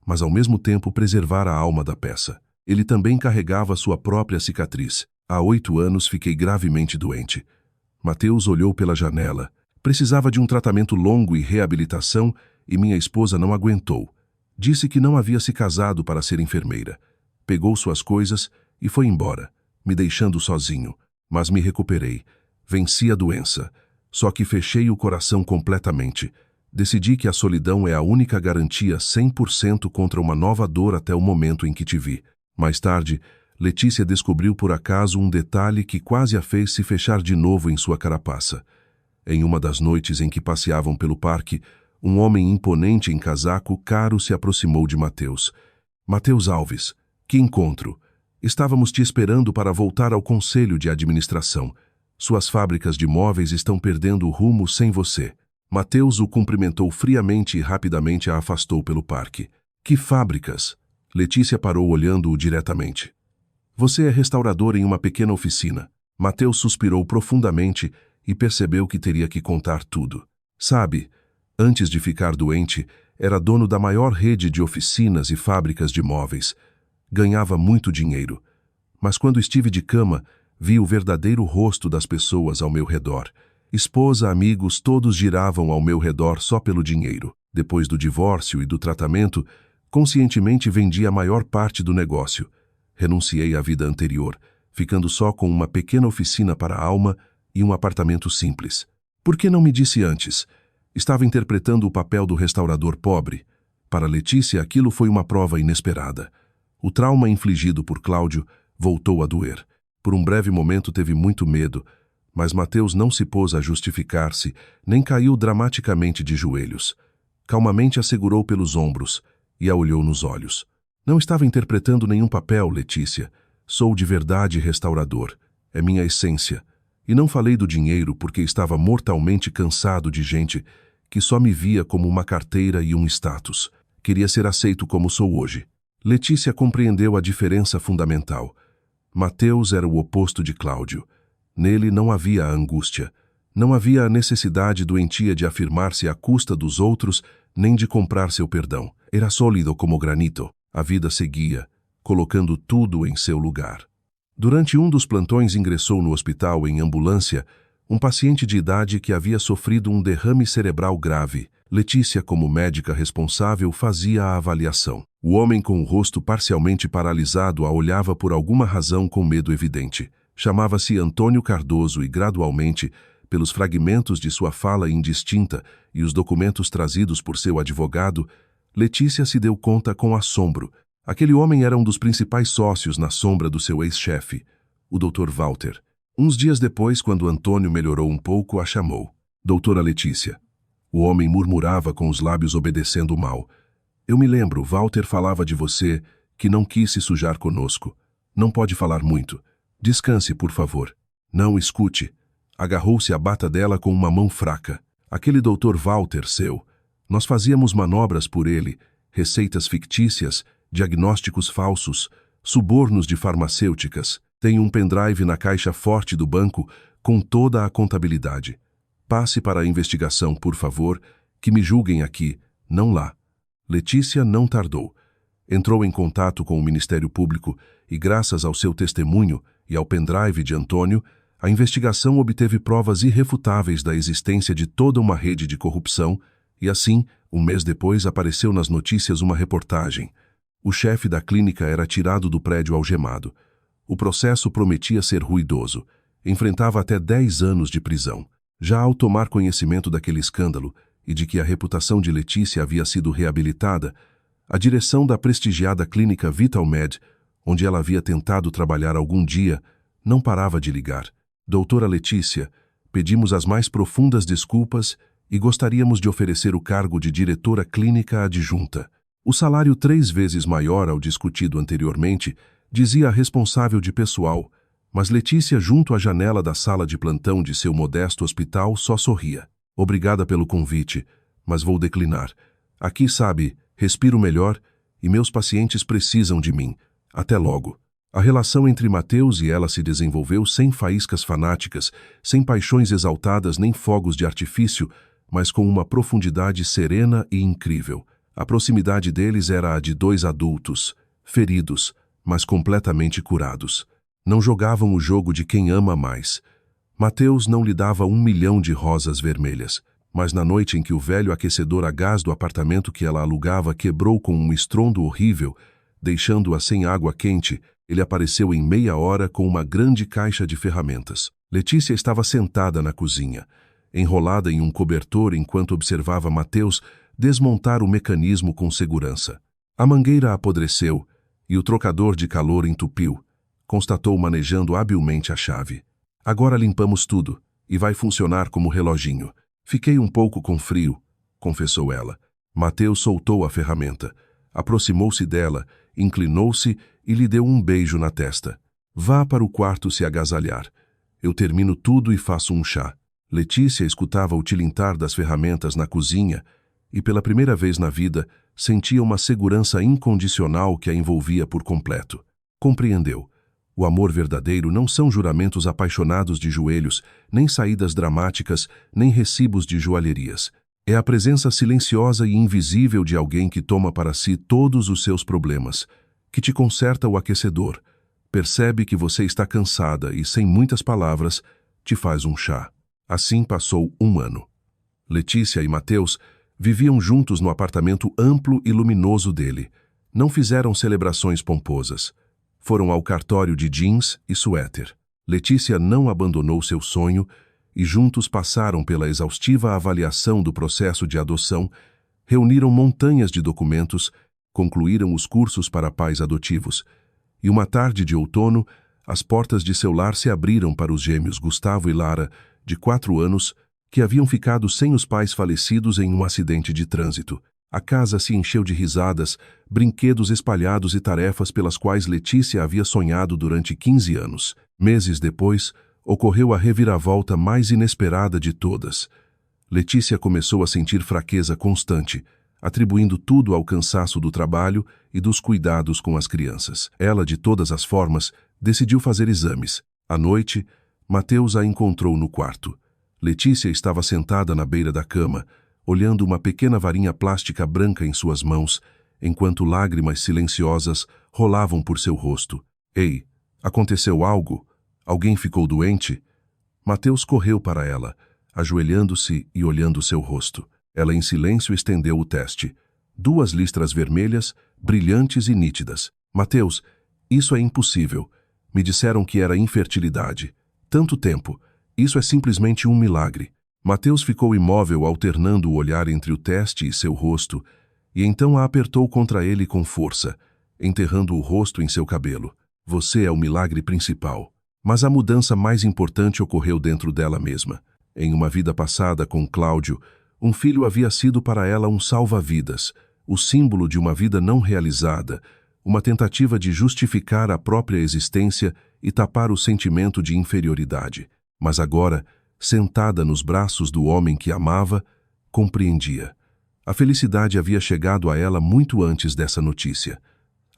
mas ao mesmo tempo preservar a alma da peça. Ele também carregava sua própria cicatriz. Há 8 anos fiquei gravemente doente. Mateus olhou pela janela. Precisava de um tratamento longo e reabilitação e minha esposa não aguentou. Disse que não havia se casado para ser enfermeira. Pegou suas coisas e foi embora, me deixando sozinho. Mas me recuperei. Venci a doença. Só que fechei o coração completamente. Decidi que a solidão é a única garantia 100% contra uma nova dor até o momento em que te vi. Mais tarde, Letícia descobriu por acaso um detalhe que quase a fez se fechar de novo em sua carapaça. Em uma das noites em que passeavam pelo parque, um homem imponente em casaco caro se aproximou de Mateus. Mateus Alves, que encontro! Estávamos te esperando para voltar ao conselho de administração. Suas fábricas de móveis estão perdendo o rumo sem você. Mateus o cumprimentou friamente e rapidamente a afastou pelo parque. Que fábricas? Letícia parou olhando-o diretamente. Você é restaurador em uma pequena oficina. Mateus suspirou profundamente e percebeu que teria que contar tudo. Sabe, antes de ficar doente, era dono da maior rede de oficinas e fábricas de móveis. Ganhava muito dinheiro. Mas quando estive de cama, vi o verdadeiro rosto das pessoas ao meu redor. Esposa, amigos, todos giravam ao meu redor só pelo dinheiro. Depois do divórcio e do tratamento, conscientemente vendi a maior parte do negócio. Renunciei à vida anterior, ficando só com uma pequena oficina para a alma e um apartamento simples. Por que não me disse antes? Estava interpretando o papel do restaurador pobre. Para Letícia, aquilo foi uma prova inesperada. O trauma infligido por Cláudio voltou a doer. Por um breve momento teve muito medo, mas Mateus não se pôs a justificar-se, nem caiu dramaticamente de joelhos. Calmamente a segurou pelos ombros e a olhou nos olhos. Não estava interpretando nenhum papel, Letícia. Sou de verdade restaurador. É minha essência. E não falei do dinheiro porque estava mortalmente cansado de gente que só me via como uma carteira e um status. Queria ser aceito como sou hoje. Letícia compreendeu a diferença fundamental. Mateus era o oposto de Cláudio. Nele não havia a angústia. Não havia a necessidade doentia de afirmar-se à custa dos outros, nem de comprar seu perdão. Era sólido como granito. A vida seguia, colocando tudo em seu lugar. Durante um dos plantões ingressou no hospital em ambulância Um paciente de idade que havia sofrido um derrame cerebral grave. Letícia, como médica responsável, fazia a avaliação. O homem com o rosto parcialmente paralisado a olhava por alguma razão com medo evidente. Chamava-se Antônio Cardoso e, gradualmente, pelos fragmentos de sua fala indistinta e os documentos trazidos por seu advogado, Letícia se deu conta com assombro. Aquele homem era um dos principais sócios na sombra do seu ex-chefe, o Dr. Walter. Uns dias depois, quando Antônio melhorou um pouco, a chamou. Doutora Letícia. O homem murmurava com os lábios obedecendo mal. Eu me lembro, Walter falava de você, que não quis se sujar conosco. Não pode falar muito. Descanse, por favor. Não, escute. Agarrou-se à bata dela com uma mão fraca. Aquele Dr. Walter seu. Nós fazíamos manobras por ele, receitas fictícias, diagnósticos falsos, subornos de farmacêuticas. Tem um pendrive na caixa forte do banco com toda a contabilidade. Passe para a investigação, por favor, que me julguem aqui, não lá. Letícia não tardou. Entrou em contato com o Ministério Público e, graças ao seu testemunho e ao pendrive de Antônio, a investigação obteve provas irrefutáveis da existência de toda uma rede de corrupção e, assim, um mês depois apareceu nas notícias uma reportagem. O chefe da clínica era tirado do prédio algemado. O processo prometia ser ruidoso. Enfrentava até 10 anos de prisão. Já ao tomar conhecimento daquele escândalo e de que a reputação de Letícia havia sido reabilitada, a direção da prestigiada clínica VitalMed, onde ela havia tentado trabalhar algum dia, não parava de ligar. Doutora Letícia, pedimos as mais profundas desculpas e gostaríamos de oferecer o cargo de diretora clínica adjunta. O salário 3 vezes maior ao discutido anteriormente, dizia a responsável de pessoal, mas Letícia, junto à janela da sala de plantão de seu modesto hospital, só sorria. Obrigada pelo convite, mas vou declinar. Aqui, sabe, respiro melhor e meus pacientes precisam de mim. Até logo. A relação entre Mateus e ela se desenvolveu sem faíscas fanáticas, sem paixões exaltadas nem fogos de artifício, mas com uma profundidade serena e incrível. A proximidade deles era a de 2 adultos, feridos, mas completamente curados. Não jogavam o jogo de quem ama mais. Mateus não lhe dava 1 milhão de rosas vermelhas, mas na noite em que o velho aquecedor a gás do apartamento que ela alugava quebrou com um estrondo horrível, deixando-a sem água quente, ele apareceu em meia hora com uma grande caixa de ferramentas. Letícia estava sentada na cozinha, enrolada em um cobertor enquanto observava Mateus desmontar o mecanismo com segurança. A mangueira apodreceu e o trocador de calor entupiu, constatou manejando habilmente a chave. Agora limpamos tudo e vai funcionar como reloginho. Fiquei um pouco com frio, confessou ela. Mateus soltou a ferramenta, aproximou-se dela, inclinou-se e lhe deu um beijo na testa. Vá para o quarto se agasalhar. Eu termino tudo e faço um chá. Letícia escutava o tilintar das ferramentas na cozinha e, pela primeira vez na vida, sentia uma segurança incondicional que a envolvia por completo. Compreendeu. O amor verdadeiro não são juramentos apaixonados de joelhos, nem saídas dramáticas, nem recibos de joalherias. É a presença silenciosa e invisível de alguém que toma para si todos os seus problemas, que te conserta o aquecedor, percebe que você está cansada e, sem muitas palavras, te faz um chá. Assim passou 1 ano. Letícia e Mateus viviam juntos no apartamento amplo e luminoso dele. Não fizeram celebrações pomposas. Foram ao cartório de jeans e suéter. Letícia não abandonou seu sonho e juntos passaram pela exaustiva avaliação do processo de adoção, reuniram montanhas de documentos, concluíram os cursos para pais adotivos. E uma tarde de outono, as portas de seu lar se abriram para os gêmeos Gustavo e Lara, de 4 anos, que haviam ficado sem os pais falecidos em um acidente de trânsito. A casa se encheu de risadas, brinquedos espalhados e tarefas pelas quais Letícia havia sonhado durante 15 anos. Meses depois, ocorreu a reviravolta mais inesperada de todas. Letícia começou a sentir fraqueza constante, atribuindo tudo ao cansaço do trabalho e dos cuidados com as crianças. Ela, de todas as formas, decidiu fazer exames. À noite, Mateus a encontrou no quarto. Letícia estava sentada na beira da cama, olhando uma pequena varinha plástica branca em suas mãos, enquanto lágrimas silenciosas rolavam por seu rosto. Ei, aconteceu algo? Alguém ficou doente? Mateus correu para ela, ajoelhando-se e olhando seu rosto. Ela em silêncio estendeu o teste. 2 listras vermelhas, brilhantes e nítidas. Mateus, isso é impossível. Me disseram que era infertilidade. Tanto tempo. Isso é simplesmente um milagre. Mateus ficou imóvel, alternando o olhar entre o teste e seu rosto, e então a apertou contra ele com força, enterrando o rosto em seu cabelo. Você é o milagre principal. Mas a mudança mais importante ocorreu dentro dela mesma. Em uma vida passada com Cláudio, um filho havia sido para ela um salva-vidas, o símbolo de uma vida não realizada, uma tentativa de justificar a própria existência e tapar o sentimento de inferioridade. Mas agora, sentada nos braços do homem que amava, compreendia. A felicidade havia chegado a ela muito antes dessa notícia.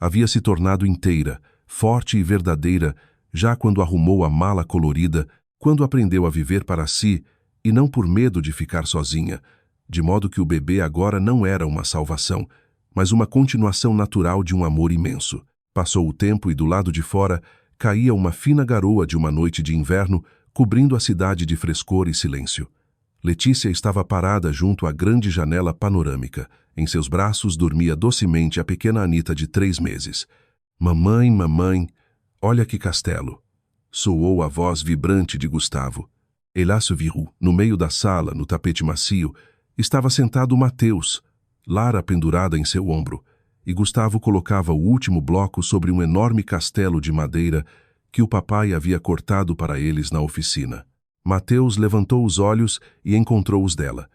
Havia se tornado inteira, forte e verdadeira, já quando arrumou a mala colorida, quando aprendeu a viver para si e não por medo de ficar sozinha, de modo que o bebê agora não era uma salvação, mas uma continuação natural de um amor imenso. Passou o tempo e do lado de fora caía uma fina garoa de uma noite de inverno, cobrindo a cidade de frescor e silêncio. Letícia estava parada junto à grande janela panorâmica. Em seus braços dormia docemente a pequena Anita de 3 meses. Mamãe, mamãe, olha que castelo! Soou a voz vibrante de Gustavo. Ela se virou. No meio da sala, no tapete macio, estava sentado Mateus, Lara pendurada em seu ombro, e Gustavo colocava o último bloco sobre um enorme castelo de madeira que o papai havia cortado para eles na oficina. Mateus levantou os olhos e encontrou os dela.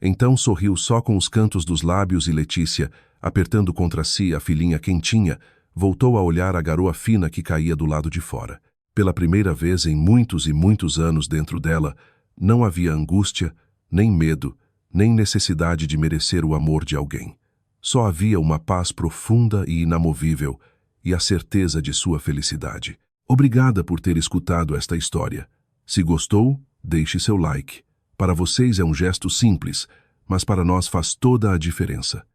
Então sorriu só com os cantos dos lábios e Letícia, apertando contra si a filhinha quentinha, voltou a olhar a garoa fina que caía do lado de fora. Pela primeira vez em muitos e muitos anos dentro dela, não havia angústia, nem medo, nem necessidade de merecer o amor de alguém. Só havia uma paz profunda e inamovível e a certeza de sua felicidade. Obrigada por ter escutado esta história. Se gostou, deixe seu like. Para vocês é um gesto simples, mas para nós faz toda a diferença.